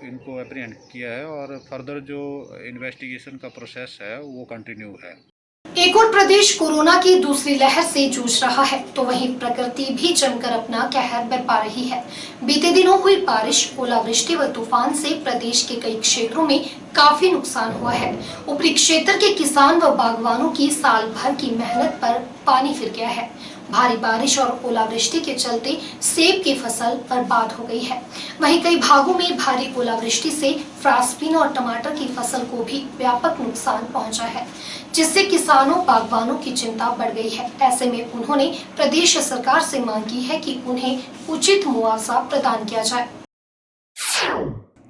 इनको अप्रीहेंड किया है और फर्दर जो इन्वेस्टिगेशन का प्रोसेस है वो कंटिन्यू है। एक और प्रदेश कोरोना की दूसरी लहर से जूझ रहा है तो वहीं प्रकृति भी जमकर अपना कहर बरपा रही है। बीते दिनों हुई बारिश, ओलावृष्टि व तूफान से प्रदेश के कई क्षेत्रों में काफी नुकसान हुआ है। ऊपरी क्षेत्र के किसान व बागवानों की साल भर की मेहनत पर पानी फिर गया है। भारी बारिश और ओलावृष्टि के चलते सेब की फसल बर्बाद हो गई है। वहीं कई भागों में भारी ओलावृष्टि से फ्रास्पीन और टमाटर की फसल को भी व्यापक नुकसान पहुंचा है, जिससे किसानों बागवानों की चिंता बढ़ गई है। ऐसे में उन्होंने प्रदेश सरकार से मांग की है कि उन्हें उचित मुआवजा प्रदान किया जाए।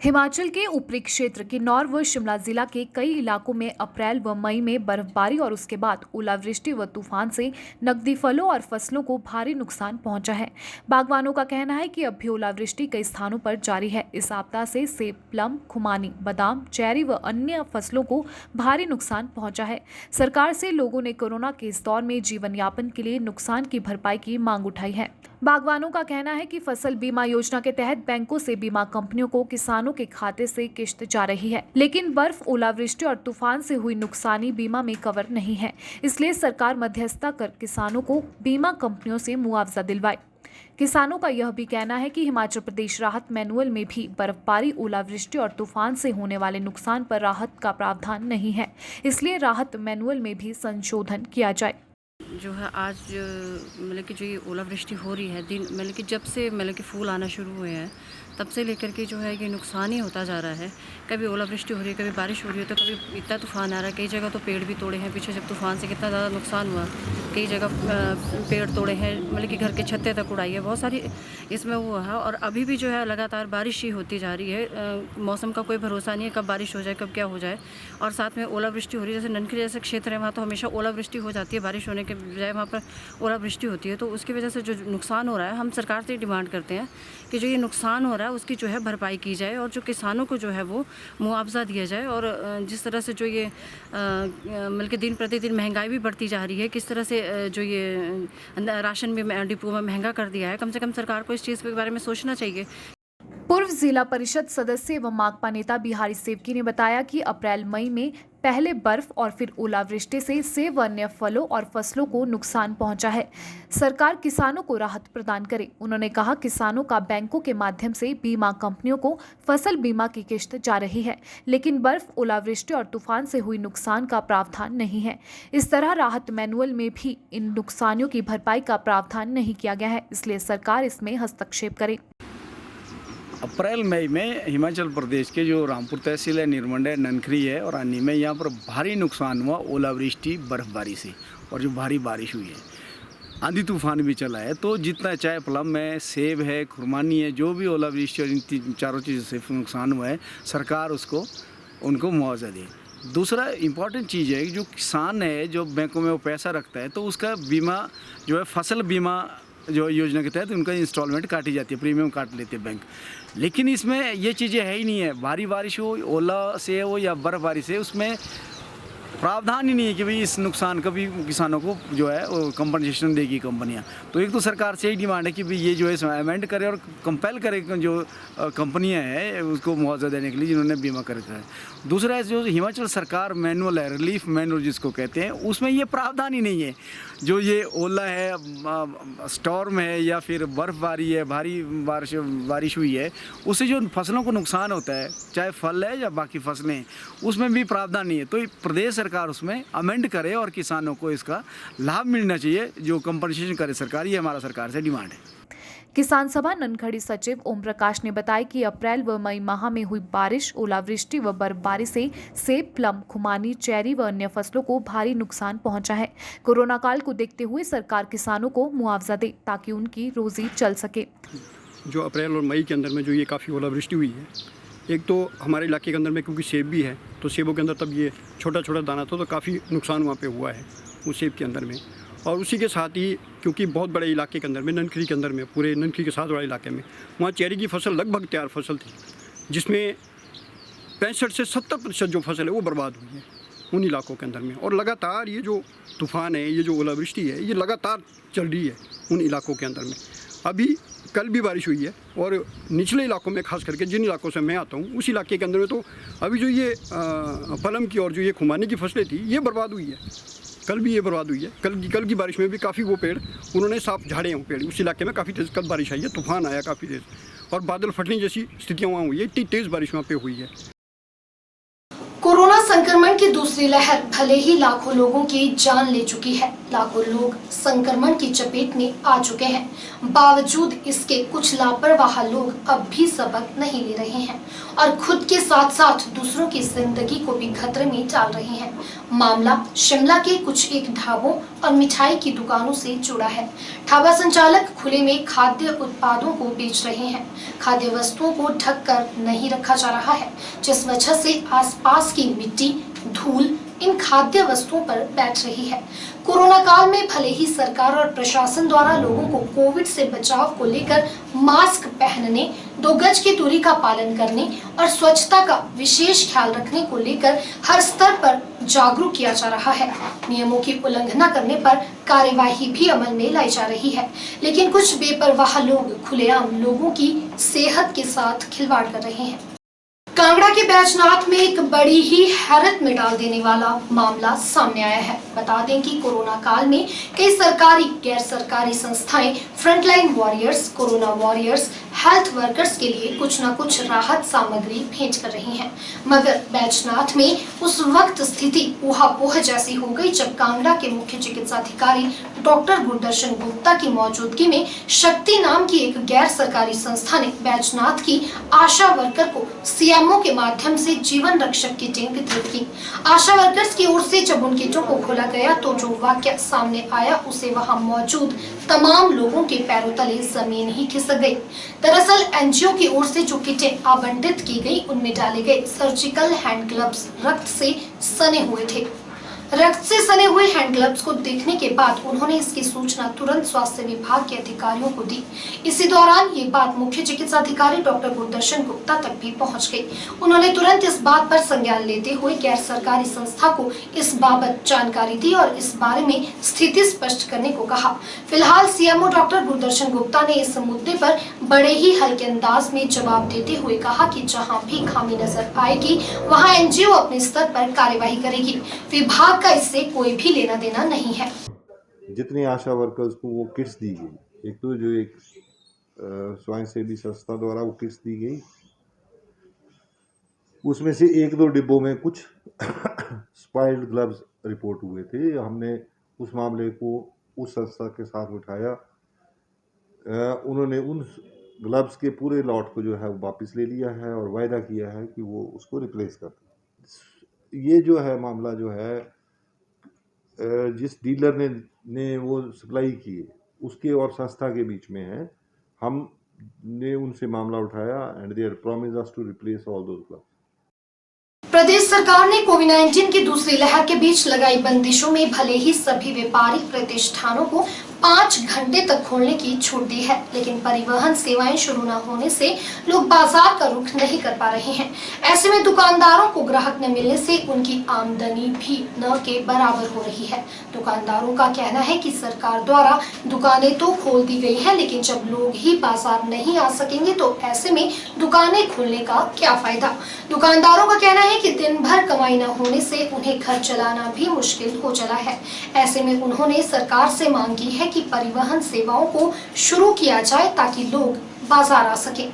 हिमाचल के ऊपरी क्षेत्र किन्नौर व शिमला जिला के कई इलाकों में अप्रैल व मई में बर्फबारी और उसके बाद ओलावृष्टि व तूफान से नकदी फलों और फसलों को भारी नुकसान पहुंचा है। बागवानों का कहना है कि अब भी ओलावृष्टि कई स्थानों पर जारी है। इस आपदा से सेब, प्लम, खुमानी, बादाम, चेरी व अन्य फसलों को भारी नुकसान पहुंचा है। सरकार से लोगों ने कोरोना के इस दौर में जीवन यापन के लिए नुकसान की भरपाई की मांग उठाई है। बागवानों का कहना है कि फसल बीमा योजना के तहत बैंकों से बीमा कंपनियों को किसानों के खाते से किश्त जा रही है, लेकिन बर्फ, ओलावृष्टि और तूफान से हुई नुकसानी बीमा में कवर नहीं है। इसलिए सरकार मध्यस्थता कर किसानों को बीमा कंपनियों से मुआवजा दिलवाए। किसानों का यह भी कहना है कि हिमाचल प्रदेश राहत मैनुअल में भी बर्फबारी, ओलावृष्टि और तूफान से होने वाले नुकसान पर राहत का प्रावधान नहीं है, इसलिए राहत मैनुअल में भी संशोधन किया जाए। जो है आज मतलब कि जो ये ओलावृष्टि हो रही है दिन मतलब कि जब से मतलब कि फूल आना शुरू हुए हैं तब से लेकर के जो है ये नुकसान ही होता जा रहा है। कभी ओलावृष्टि हो रही है, कभी बारिश हो रही है, तो कभी इतना तूफान आ रहा है। कई जगह तो पेड़ भी तोड़े हैं। पीछे जब तूफान से कितना ज़्यादा नुकसान हुआ, कई जगह पेड़ तोड़े हैं, मतलब कि घर के छत्ते तक उड़ाई है, बहुत सारी इसमें हुआ है। और अभी भी जो है लगातार बारिश ही होती जा रही है। मौसम का कोई भरोसा नहीं है, कब बारिश हो जाए, कब क्या हो जाए। और साथ में ओलावृष्टि हो रही है। जैसे ननखरी जैसे क्षेत्र है वहाँ तो हमेशा ओलावृष्टि हो जाती है, बारिश होने के बजाय वहाँ पर ओलावृष्टि होती है। तो उसकी वजह से जो नुकसान हो रहा है, हम सरकार से डिमांड करते हैं कि जो ये नुकसान हो रहा है उसकी जो है भरपाई की जाए और जो किसानों को जो है वो मुआवजा दिया जाए। और जिस तरह से जो ये मतलब कि दिन प्रतिदिन महंगाई भी बढ़ती जा रही है, किस तरह से जो ये राशन भी डिपो में महंगा कर दिया है, कम से कम सरकार को इस चीज़ के बारे में सोचना चाहिए। पूर्व जिला परिषद सदस्य एवं माकपा नेता बिहारी सेवकी ने बताया कि अप्रैल मई में पहले बर्फ और फिर ओलावृष्टि से सेब व अन्य फलों और फसलों को नुकसान पहुंचा है। सरकार किसानों को राहत प्रदान करे। उन्होंने कहा किसानों का बैंकों के माध्यम से बीमा कंपनियों को फसल बीमा की किश्त जा रही है, लेकिन बर्फ, ओलावृष्टि और तूफान से हुई नुकसान का प्रावधान नहीं है। इस तरह राहत मैनुअल में भी इन नुकसानों की भरपाई का प्रावधान नहीं किया गया है, इसलिए सरकार इसमें हस्तक्षेप करे। अप्रैल मई में हिमाचल प्रदेश के जो रामपुर तहसील है, निरमंड है, ननखरी है और अन्य में यहाँ पर भारी नुकसान हुआ ओलावृष्टि, बर्फबारी से, और जो भारी बारिश हुई है, आंधी तूफान भी चला है। तो जितना चाहे प्लम है, सेब है, खुरमानी है, जो भी ओलावृष्टि और इन चारों चीज़ों से नुकसान हुआ है, सरकार उनको मुआवजा दे। दूसरा इम्पॉर्टेंट चीज़ है कि जो किसान है जो बैंकों में वो पैसा रखता है तो उसका बीमा जो है फसल बीमा जो योजना के तहत उनका इंस्टॉलमेंट काटी जाती है, प्रीमियम काट लेते हैं बैंक। लेकिन इसमें ये चीज़ें है ही नहीं है। भारी बारिश हो, ओला से हो या बर्फबारी से, उसमें प्रावधान ही नहीं है कि भाई इस नुकसान का भी किसानों को जो है वो कंपनसेशन देगी कंपनियां। तो एक तो सरकार से ही डिमांड है कि भाई ये जो है अमेंड करे और कंपेल करे जो कंपनियां हैं उसको मुआवजा देने के लिए जिन्होंने बीमा कर रखा है। दूसरा है जो हिमाचल सरकार मैनुअल है, रिलीफ मैनुअल जिसको कहते हैं, उसमें ये प्रावधान ही नहीं है। जो ये ओला है, स्टॉर्म है या फिर बर्फबारी है, भारी बारिश हुई है, उससे जो फसलों को नुकसान होता है, चाहे फल है या बाकी फसलें, उसमें भी प्रावधान नहीं है। तो प्रदेश सरकार उसमें अमेंड करे और किसानों को इसका लाभ मिलना चाहिए, जो कंपनसेशन करे सरकार। ये हमारा सरकार से डिमांड है। किसान सभा ननखड़ी सचिव ओम प्रकाश ने बताया कि अप्रैल व मई माह में हुई बारिश, ओलावृष्टि व बर्फबारी से सेब, प्लम, खुमानी, चेरी व अन्य फसलों को भारी नुकसान पहुंचा है। कोरोना काल को देखते हुए सरकार किसानों को मुआवजा दे ताकि उनकी रोजी चल सके। जो अप्रैल और मई के अंदर में जो ये काफ़ी ओलावृष्टि हुई है, एक तो हमारे इलाके के अंदर में क्योंकि सेब भी है तो सेबों के अंदर तब ये छोटा छोटा दाना था तो काफ़ी नुकसान वहाँ पे हुआ है उस सेब के अंदर में। और उसी के साथ ही क्योंकि बहुत बड़े इलाके के अंदर में ननखरी के अंदर में पूरे ननखरी के साथ वाले इलाके में वहाँ चेरी की फसल लगभग तैयार फसल थी, जिसमें 65 से 70% जो फसल है वो बर्बाद हुई है उन इलाकों के अंदर में। और लगातार ये जो तूफ़ान है, ये जो ओलावृष्टि है, ये लगातार चल रही है उन इलाकों के अंदर में। अभी कल भी बारिश हुई है और निचले इलाकों में खास करके जिन इलाकों से मैं आता हूँ उस इलाके के अंदर में तो अभी जो ये पलम की और जो ये खुमानी की फसलें थी ये बर्बाद हुई है। कल भी ये बर्बाद हुई है। कल की बारिश में भी काफ़ी वो पेड़ उन्होंने साफ झाड़े हैं वो पेड़ उस इलाके में। काफ़ी तेज़ कल बारिश आई है, तूफान आया काफ़ी तेज़ और बादल फटने जैसी स्थितियाँ वहाँ हुई है। इतनी तेज़ बारिश वहाँ पे हुई है। कोरोना संक्रमण की दूसरी लहर भले ही लाखों लोगों की जान ले चुकी है, लाखों लोग संक्रमण की चपेट में आ चुके हैं, बावजूद इसके कुछ लापरवाह लोग अब भी सबक नहीं ले रहे हैं और खुद के साथ साथ दूसरों की जिंदगी को भी खतरे में डाल रहे हैं। मामला शिमला के कुछ एक ढाबों और मिठाई की दुकानों से जुड़ा है। ढाबा संचालक खुले में खाद्य उत्पादों को बेच रहे हैं। खाद्य वस्तुओं को ढक कर नहीं रखा जा रहा है, जिस वजह से आसपास की मिट्टी, धूल इन खाद्य वस्तुओं पर बैठ रही है। कोरोना काल में भले ही सरकार और प्रशासन द्वारा लोगों को कोविड से बचाव को लेकर मास्क पहनने, 2 गज की दूरी का पालन करने और स्वच्छता का विशेष ख्याल रखने को लेकर हर स्तर पर जागरूक किया जा रहा है। नियमों की उल्लंघना करने पर कार्यवाही भी अमल में लाई जा रही है, लेकिन कुछ बेपरवाह लोग खुलेआम लोगों की सेहत के साथ खिलवाड़ कर रहे हैं। कांगड़ा के बैजनाथ में एक बड़ी ही हैरत में डाल देने वाला मामला सामने आया है। बता दें कि कोरोना काल में कई सरकारी, गैर सरकारी संस्थाएं frontline warriors, corona warriors, health workers के लिए कुछ न कुछ राहत सामग्री भेंट कर रही हैं। मगर बैजनाथ में उस वक्त स्थिति ऊहापोह जैसी हो गई जब कांगड़ा के मुख्य चिकित्सा अधिकारी डॉक्टर गुरदर्शन गुप्ता की मौजूदगी में शक्ति नाम की एक गैर सरकारी संस्था ने बैजनाथ की आशा वर्कर को सीएमओ के माध्यम से जीवन रक्षक किटें वितरित की। आशा वर्कर्स की ओर से जब उन किटों को खोला गया तो जो वाकया सामने आया उसे वहां मौजूद तमाम लोगों के पैरों तले जमीन ही खिसक गई। दरअसल एनजीओ की ओर से जो किटें आवंटित की गई उनमें डाले गए सर्जिकल हैंड ग्लव्स रक्त से सने हुए थे। रक्त से सने हुए हैंड ग्लव्स को देखने के बाद उन्होंने इसकी सूचना तुरंत स्वास्थ्य विभाग के अधिकारियों को दी। इसी दौरान ये बात मुख्य चिकित्सा अधिकारी डॉक्टर गुरदर्शन गुप्ता तक भी पहुंच गई। उन्होंने तुरंत इस बात पर संज्ञान लेते हुए गैर सरकारी संस्था को इस बाबत जानकारी दी और इस बारे में स्थिति स्पष्ट करने को कहा। फिलहाल सीएमओ डॉक्टर गुरदर्शन गुप्ता ने इस मुद्दे पर बड़े ही हल्के अंदाज में जवाब देते हुए कहा कि जहां भी खामी नजर आएगी वहां एनजीओ अपने स्तर पर कार्यवाही करेगी। विभाग का इससे कोई भी लेना देना नहीं है। जितनी आशा वर्कर्स को वो किट्स दी गई, एक तो जो एक स्वयं सेवी संस्था द्वारा वो किट्स दी गई, उसमें से 1-2 डिब्बों में कुछ स्पाइल्ड ग्लव्स रिपोर्ट हुए थे। हमने उस मामले को उस संस्था के साथ उठाया। उन्होंने उन ग्लव्स के पूरे लॉट को जो है वो वापस ले लिया है और वायदा किया है कि वो उसको रिप्लेस कर दें। ये जो है मामला जो है जिस डीलर ने वो सप्लाई किए उसके और संस्था के बीच में है। हमने उनसे मामला उठाया and they had promised us to replace all those gloves. प्रदेश सरकार ने कोविड-19 की दूसरी लहर के बीच लगाई बंदिशों में भले ही सभी व्यापारिक प्रतिष्ठानों को 5 घंटे तक खोलने की छूट दी है, लेकिन परिवहन सेवाएं शुरू न होने से लोग बाजार का रुख नहीं कर पा रहे हैं। ऐसे में दुकानदारों को ग्राहक न मिलने से उनकी आमदनी भी न के बराबर हो रही है। दुकानदारों का कहना है कि सरकार द्वारा दुकानें तो खोल दी गई हैं, लेकिन जब लोग ही बाजार नहीं आ सकेंगे तो ऐसे में दुकानें खोलने का क्या फायदा। दुकानदारों का कहना है कि दिन भर कमाई न होने से उन्हें घर चलाना भी मुश्किल हो चला है। ऐसे में उन्होंने सरकार से मांग की है कि परिवहन सेवाओं को शुरू किया जाए ताकि लोग बाजार आ सके।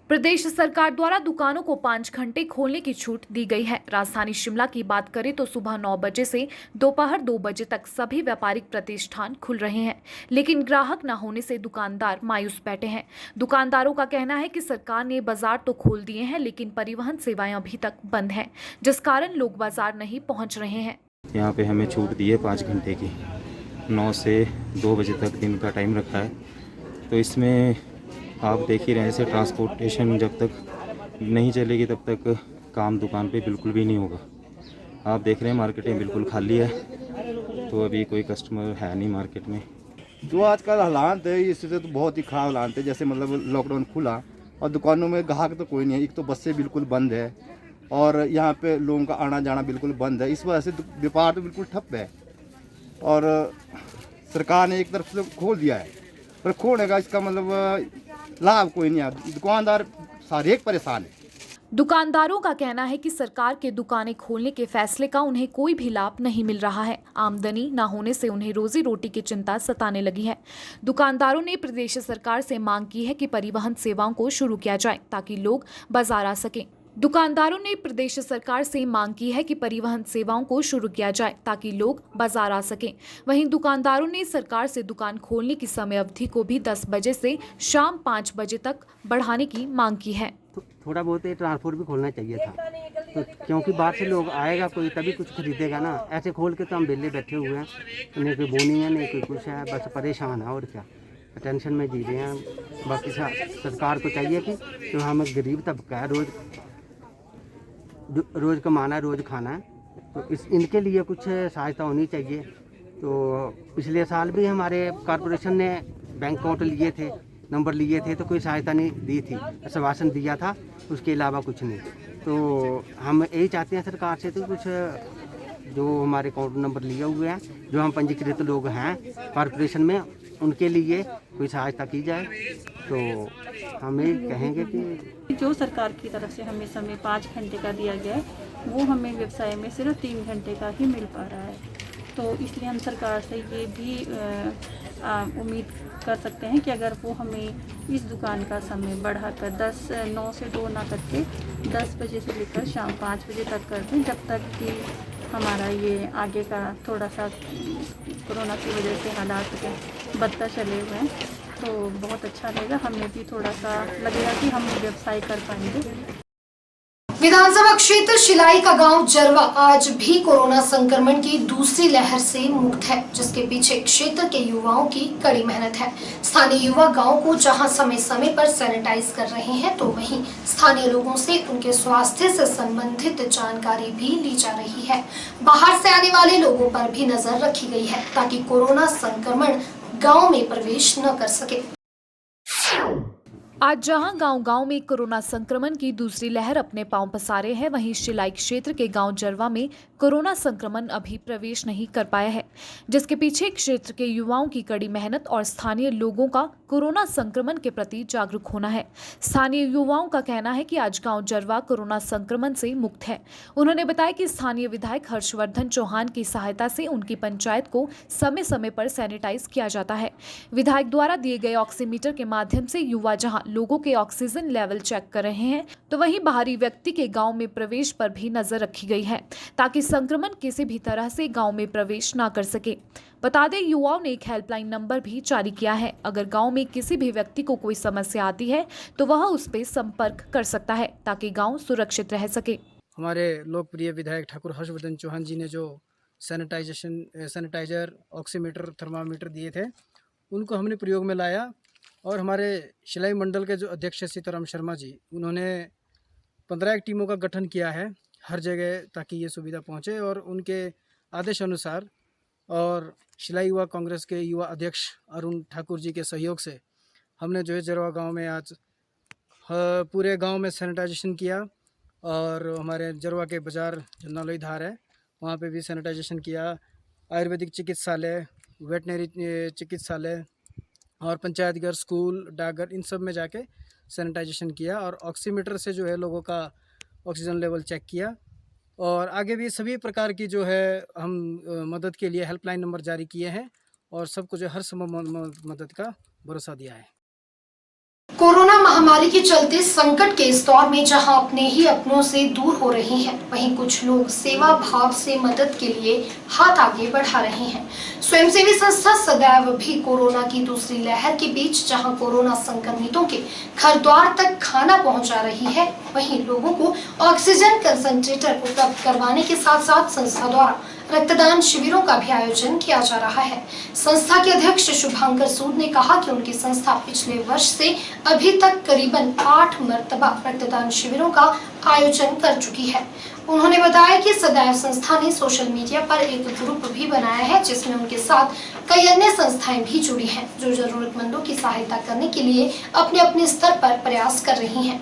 प्रदेश सरकार द्वारा दुकानों को 5 घंटे खोलने की छूट दी गई है। राजधानी शिमला की बात करें तो सुबह 9 बजे से दोपहर 2 बजे तक सभी व्यापारिक प्रतिष्ठान खुल रहे हैं, लेकिन ग्राहक न होने से दुकानदार मायूस बैठे हैं। दुकानदारों का कहना है कि सरकार ने बाजार तो खोल दिए हैं, लेकिन परिवहन सेवाएं अभी तक बंद हैं, जिस कारण लोग बाजार नहीं पहुंच रहे हैं। यहाँ पे हमें छूट दी है 5 घंटे की, 9 से 2 बजे तक दिन का टाइम रखा है। तो इसमें आप देख ही रहे हैं, ऐसे ट्रांसपोर्टेशन जब तक नहीं चलेगी तब तक काम दुकान पे बिल्कुल भी नहीं होगा। आप देख रहे हैं मार्केटें बिल्कुल खाली है, तो अभी कोई कस्टमर है नहीं मार्केट में। जो आजकल हालात है इससे तो बहुत ही ख़राब हालात है। जैसे मतलब लॉकडाउन खुला और दुकानों में ग्राहक तो कोई नहीं है, एक तो बसें बिल्कुल बंद है और यहाँ पे लोगों का आना जाना बिल्कुल बंद है। इस वजह से व्यापार तो बिल्कुल ठप है और सरकार ने एक तरफ से खोल दिया है, पर खोलने का इसका मतलब लाभ कोई नहीं है। दुकानदार सारे एक परेशान है। दुकानदारों का कहना है कि सरकार के दुकानें खोलने के फैसले का उन्हें कोई भी लाभ नहीं मिल रहा है। आमदनी न होने से उन्हें रोजी रोटी की चिंता सताने लगी है। दुकानदारों ने प्रदेश सरकार से मांग की है कि परिवहन सेवाओं को शुरू किया जाए ताकि लोग बाजार आ सकें। दुकानदारों ने प्रदेश सरकार से मांग की है कि परिवहन सेवाओं को शुरू किया जाए ताकि लोग बाजार आ सकें। वहीं दुकानदारों ने सरकार से दुकान खोलने की समय अवधि को भी 10 बजे से शाम 5 बजे तक बढ़ाने की मांग की है। थोड़ा बहुत ट्रांसपोर्ट भी खोलना चाहिए था, तो क्योंकि बाहर से लोग आएगा कोई तभी कुछ खरीदेगा ना। ऐसे खोल के तो हम बेले बैठे हुए हैं, नहीं कोई बोनी है नहीं कोई कुछ है, बस परेशान है और क्या, टेंशन में जी रहे हैं। बाकी सरकार को चाहिए कि जो हम गरीब तबका है, रोज़ कमाना है रोज़ खाना है, तो इनके लिए कुछ सहायता होनी चाहिए। तो पिछले साल भी हमारे कॉरपोरेशन ने बैंक अकाउंट लिए थे, नंबर लिए थे, तो कोई सहायता नहीं दी थी, आश्वासन दिया था, उसके अलावा कुछ नहीं। तो हम यही चाहते हैं सरकार से, तो कुछ जो हमारे अकाउंट नंबर लिए हुए हैं, जो हम पंजीकृत लोग हैं कॉरपोरेशन में, उनके लिए कोई सहायता की जाए। तो हम ये कहेंगे कि जो सरकार की तरफ से हमें समय 5 घंटे का दिया गया है, वो हमें व्यवसाय में सिर्फ 3 घंटे का ही मिल पा रहा है। तो इसलिए हम सरकार से ये भी उम्मीद कर सकते हैं कि अगर वो हमें इस दुकान का समय बढ़ाकर 9 से 2 ना करके 10 बजे से लेकर शाम 5 बजे तक कर दें, जब तक कि हमारा ये आगे का थोड़ा सा कोरोना की वजह से हालात बदतर चले हुए हैं, तो बहुत अच्छा रहेगा। हमें भी थोड़ा सा लगेगा कि हम व्यवसाय कर पाएंगे। विधानसभा क्षेत्र शिलाई का गांव जरवा आज भी कोरोना संक्रमण की दूसरी लहर से मुक्त है, जिसके पीछे क्षेत्र के युवाओं की कड़ी मेहनत है। स्थानीय युवा गांव को जहां समय समय पर सैनिटाइज कर रहे हैं, तो वहीं स्थानीय लोगों से उनके स्वास्थ्य से संबंधित जानकारी भी ली जा रही है। बाहर से आने वाले लोगों पर भी नजर रखी गई है ताकि कोरोना संक्रमण गाँव में प्रवेश न कर सके। आज जहां गांव-गांव में कोरोना संक्रमण की दूसरी लहर अपने पांव पसारे है, वहीं शिलाई क्षेत्र के गांव जरवा में कोरोना संक्रमण अभी प्रवेश नहीं कर पाया है, जिसके पीछे क्षेत्र के युवाओं की कड़ी मेहनत और स्थानीय लोगों का कोरोना संक्रमण के प्रति जागरूक होना है। स्थानीय युवाओं का कहना है कि आज गांव जरवा कोरोना संक्रमण से मुक्त है। उन्होंने बताया कि स्थानीय विधायक हर्षवर्धन चौहान की सहायता से उनकी पंचायत को समय समय पर सैनिटाइज किया जाता है। विधायक द्वारा दिए गए ऑक्सीमीटर के माध्यम से युवा जहां लोगों के ऑक्सीजन लेवल चेक कर रहे हैं, तो वहीं बाहरी व्यक्ति के गांव में प्रवेश पर भी नजर रखी गई है ताकि संक्रमण किसी भी तरह से गांव में प्रवेश न कर सके। बता दें, युवाओं ने एक हेल्पलाइन नंबर भी जारी किया है। अगर गांव में किसी भी व्यक्ति को कोई समस्या आती है तो वह उस पर संपर्क कर सकता है ताकि गांव सुरक्षित रह सके। हमारे लोकप्रिय विधायक ठाकुर हर्षवर्धन चौहान जी ने जो सैनिटाइजर, ऑक्सीमीटर, थर्मामीटर दिए थे, उनको हमने प्रयोग में लाया और हमारे शिलाई मंडल के जो अध्यक्ष सीताराम शर्मा जी, उन्होंने 15 टीमों का गठन किया है हर जगह ताकि ये सुविधा पहुंचे, और उनके आदेश अनुसार और शिलाई युवा कांग्रेस के युवा अध्यक्ष अरुण ठाकुर जी के सहयोग से हमने जो है जरवा गांव में आज पूरे गांव में सैनिटाइजेशन किया, और हमारे जरवा के बाज़ार जो नलोई धार है वहाँ पे भी सैनिटाइजेशन किया। आयुर्वेदिक चिकित्सालय, वेटनरी चिकित्सालय और पंचायत घर, स्कूल, डाकघर, इन सब में जाके सैनिटाइजेशन किया, और ऑक्सीमीटर से जो है लोगों का ऑक्सीजन लेवल चेक किया। और आगे भी सभी प्रकार की जो है हम मदद के लिए हेल्पलाइन नंबर जारी किए हैं और सबको जो हर संभव मदद का भरोसा दिया है। कोरोना महामारी महामारी के चलते संकट के इस दौर में जहां अपने ही अपनों से दूर हो रहे हैं, वहीं कुछ लोग सेवा भाव से मदद के लिए हाथ आगे बढ़ा रहे हैं। स्वयंसेवी संस्था सदैव भी कोरोना की दूसरी लहर के बीच जहां कोरोना संक्रमितों के घर द्वार तक खाना पहुंचा रही है, वहीं लोगों को ऑक्सीजन कंसंट्रेटर उपलब्ध करवाने के साथ साथ संस्था द्वारा रक्तदान शिविरों का भी आयोजन किया जा रहा है। संस्था के अध्यक्ष शुभांकर सूद ने कहा कि उनकी संस्था पिछले वर्ष से अभी तक करीबन 8 मर्तबा रक्तदान शिविरों का आयोजन कर चुकी है। उन्होंने बताया कि सदैव संस्था ने सोशल मीडिया पर एक ग्रुप भी बनाया है, जिसमें उनके साथ कई अन्य संस्थाएं भी जुड़ी हैं, जो जरूरतमंदों की सहायता करने के लिए अपने अपने स्तर पर प्रयास कर रही हैं।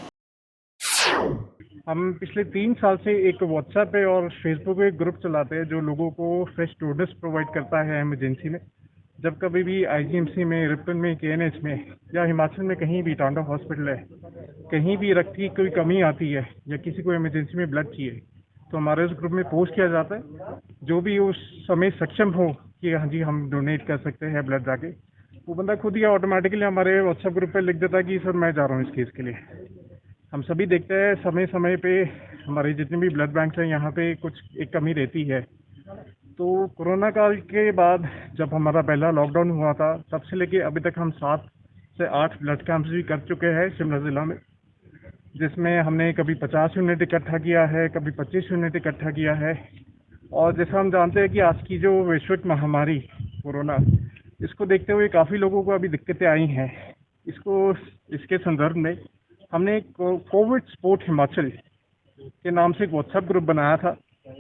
हम पिछले 3 साल से एक व्हाट्सएप पे और फेसबुक पे ग्रुप चलाते हैं जो लोगों को फ्रेश प्रोड्यूस प्रोवाइड करता है इमरजेंसी में। जब कभी भी आईजीएमसी में, रिपन में, केएनएच में या हिमाचल में कहीं भी, टांडा हॉस्पिटल है, कहीं भी रक्त की कोई कमी आती है या किसी को इमरजेंसी में ब्लड चाहिए, तो हमारे उस ग्रुप में पोस्ट किया जाता है। जो भी उस समय सक्षम हो कि हाँ जी हम डोनेट कर सकते हैं ब्लड जाके, वो बंदा खुद ही ऑटोमेटिकली हमारे व्हाट्सएप ग्रुप पर लिख देता है कि सर मैं जा रहा हूँ इस केस के लिए। हम सभी देखते हैं समय समय पे हमारे जितने भी ब्लड बैंक हैं यहाँ पे कुछ एक कमी रहती है। तो कोरोना काल के बाद जब हमारा पहला लॉकडाउन हुआ था, तब से लेके अभी तक हम 7 से 8 ब्लड कैंप्स भी कर चुके हैं शिमला ज़िला में, जिसमें हमने कभी 50 यूनिट इकट्ठा किया है, कभी 25 यूनिट इकट्ठा किया है। और जैसा हम जानते हैं कि आज की जो वैश्विक महामारी कोरोना, इसको देखते हुए काफ़ी लोगों को अभी दिक्कतें आई हैं। इसके संदर्भ में हमने कोविड सपोर्ट हिमाचल के नाम से एक व्हाट्सएप ग्रुप बनाया था,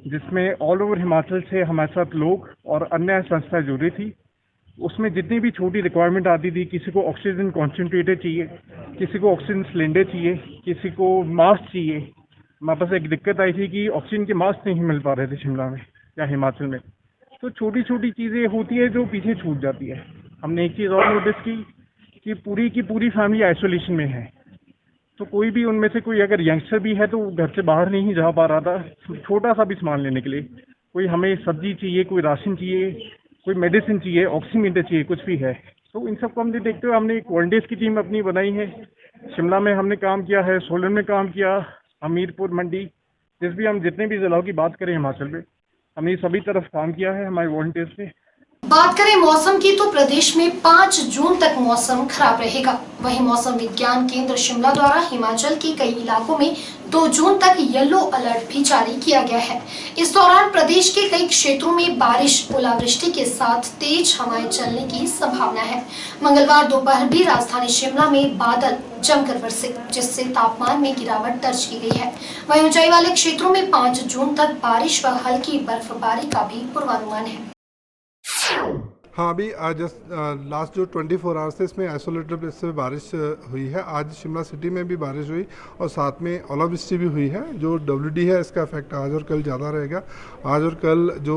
जिसमें ऑल ओवर हिमाचल से हमारे साथ लोग और अन्य संस्थाएं जुड़ी थी। उसमें जितनी भी छोटी रिक्वायरमेंट आती थी, किसी को ऑक्सीजन कॉन्सेंट्रेटर चाहिए, किसी को ऑक्सीजन सिलेंडर चाहिए, किसी को मास्क चाहिए। हमारे पास एक दिक्कत आई थी कि ऑक्सीजन के मास्क नहीं मिल पा रहे थे शिमला में या हिमाचल में। तो छोटी छोटी चीज़ें होती है जो पीछे छूट जाती है। हमने एक चीज़ और नोटिस की कि पूरी की पूरी फैमिली आइसोलेशन में है, तो कोई भी उनमें से कोई अगर यंगस्टर भी है तो घर से बाहर नहीं जा पा रहा था छोटा सा भी सामान लेने के लिए। कोई हमें सब्जी चाहिए, कोई राशन चाहिए, कोई मेडिसिन चाहिए, ऑक्सीमीटर चाहिए, कुछ भी है। तो इन सब को हमने देखते हुए हमने एक वॉलंटियर्स की टीम अपनी बनाई है। शिमला में हमने काम किया है, सोलन में काम किया, हमीरपुर, मंडी, जितने भी जिलों की बात करें हिमाचल में, हमने सभी तरफ काम किया है हमारे वॉलंटियर्स ने। बात करें मौसम की तो प्रदेश में 5 जून तक मौसम खराब रहेगा। वहीं मौसम विज्ञान केंद्र शिमला द्वारा हिमाचल के कई इलाकों में 2 जून तक येलो अलर्ट भी जारी किया गया है। इस दौरान प्रदेश के कई क्षेत्रों में बारिश, ओलावृष्टि के साथ तेज हवाएं चलने की संभावना है। मंगलवार दोपहर भी राजधानी शिमला में बादल जमकर बरसे, जिससे तापमान में गिरावट दर्ज की गई है। वहीं ऊंचाई वाले क्षेत्रों में 5 जून तक बारिश व हल्की बर्फबारी का भी पूर्वानुमान है। हाँ, अभी आज लास्ट जो 24 आवर्स थे इसमें आइसोलेटेड प्लेस से बारिश हुई है। आज शिमला सिटी में भी बारिश हुई और साथ में ओलावृष्टि भी हुई है। जो WD है इसका इफेक्ट आज और कल ज़्यादा रहेगा। आज और कल जो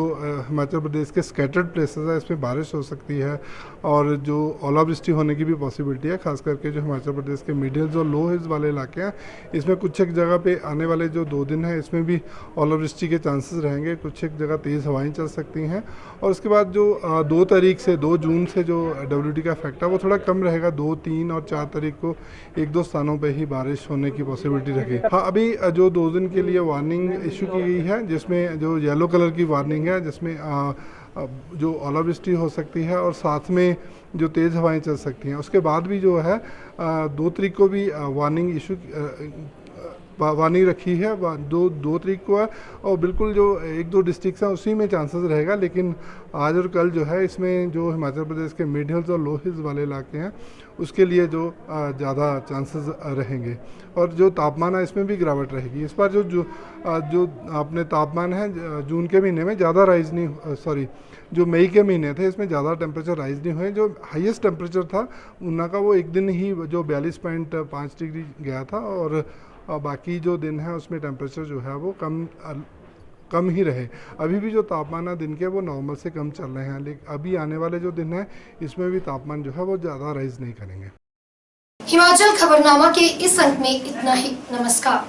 हिमाचल प्रदेश के स्कैटर्ड प्लेसेस है इसमें बारिश हो सकती है और जो ओलावृष्टि होने की भी पॉसिबिलिटी है, खास करके जो हिमाचल प्रदेश के मिड हिल्स और लो हिल्स वाले इलाके हैं इसमें कुछ एक जगह पे आने वाले जो 2 दिन है इसमें भी ओलावृष्टि के चांसेस रहेंगे। कुछ एक जगह तेज़ हवाएं चल सकती हैं और उसके बाद जो 2 जून से जो WD का इफेक्ट है वो थोड़ा कम रहेगा। 2, 3 और 4 तारीख को 1-2 स्थानों पे ही बारिश होने की पॉसिबिलिटी रही। हाँ, अभी जो 2 दिन के लिए वार्निंग इशू की गई है, जिसमें जो येलो कलर की वार्निंग है, जिसमें जो ओलावृष्टि हो सकती है और साथ में जो तेज़ हवाएं चल सकती हैं। उसके बाद भी जो है 2 तारीख को भी वार्निंग रखी है, 2 तारीख को है और बिल्कुल जो 1-2 डिस्ट्रिक्ट हैं उसी में चांसेस रहेगा। लेकिन आज और कल जो है इसमें जो हिमाचल प्रदेश के मिड हिल्स और लो हिल्स वाले इलाके हैं उसके लिए जो ज़्यादा चांसेस रहेंगे और जो तापमान है इसमें भी गिरावट रहेगी। इस बार जो अपने तापमान है जून के महीने में ज़्यादा राइज नहीं, जो मई के महीने थे इसमें ज़्यादा टेम्परेचर राइज नहीं हुए। जो हाईएस्ट टेम्परेचर था ऊना का वो एक दिन ही जो 42.5 डिग्री गया था और बाकी जो दिन है उसमें टेम्परेचर जो है वो कम ही रहे। अभी भी जो तापमान है दिन के वो नॉर्मल से कम चल रहे हैं, लेकिन अभी आने वाले जो दिन है इसमें भी तापमान जो है वो ज़्यादा राइज नहीं करेंगे। हिमाचल खबरनामा के इस अंक में इतना ही। नमस्कार।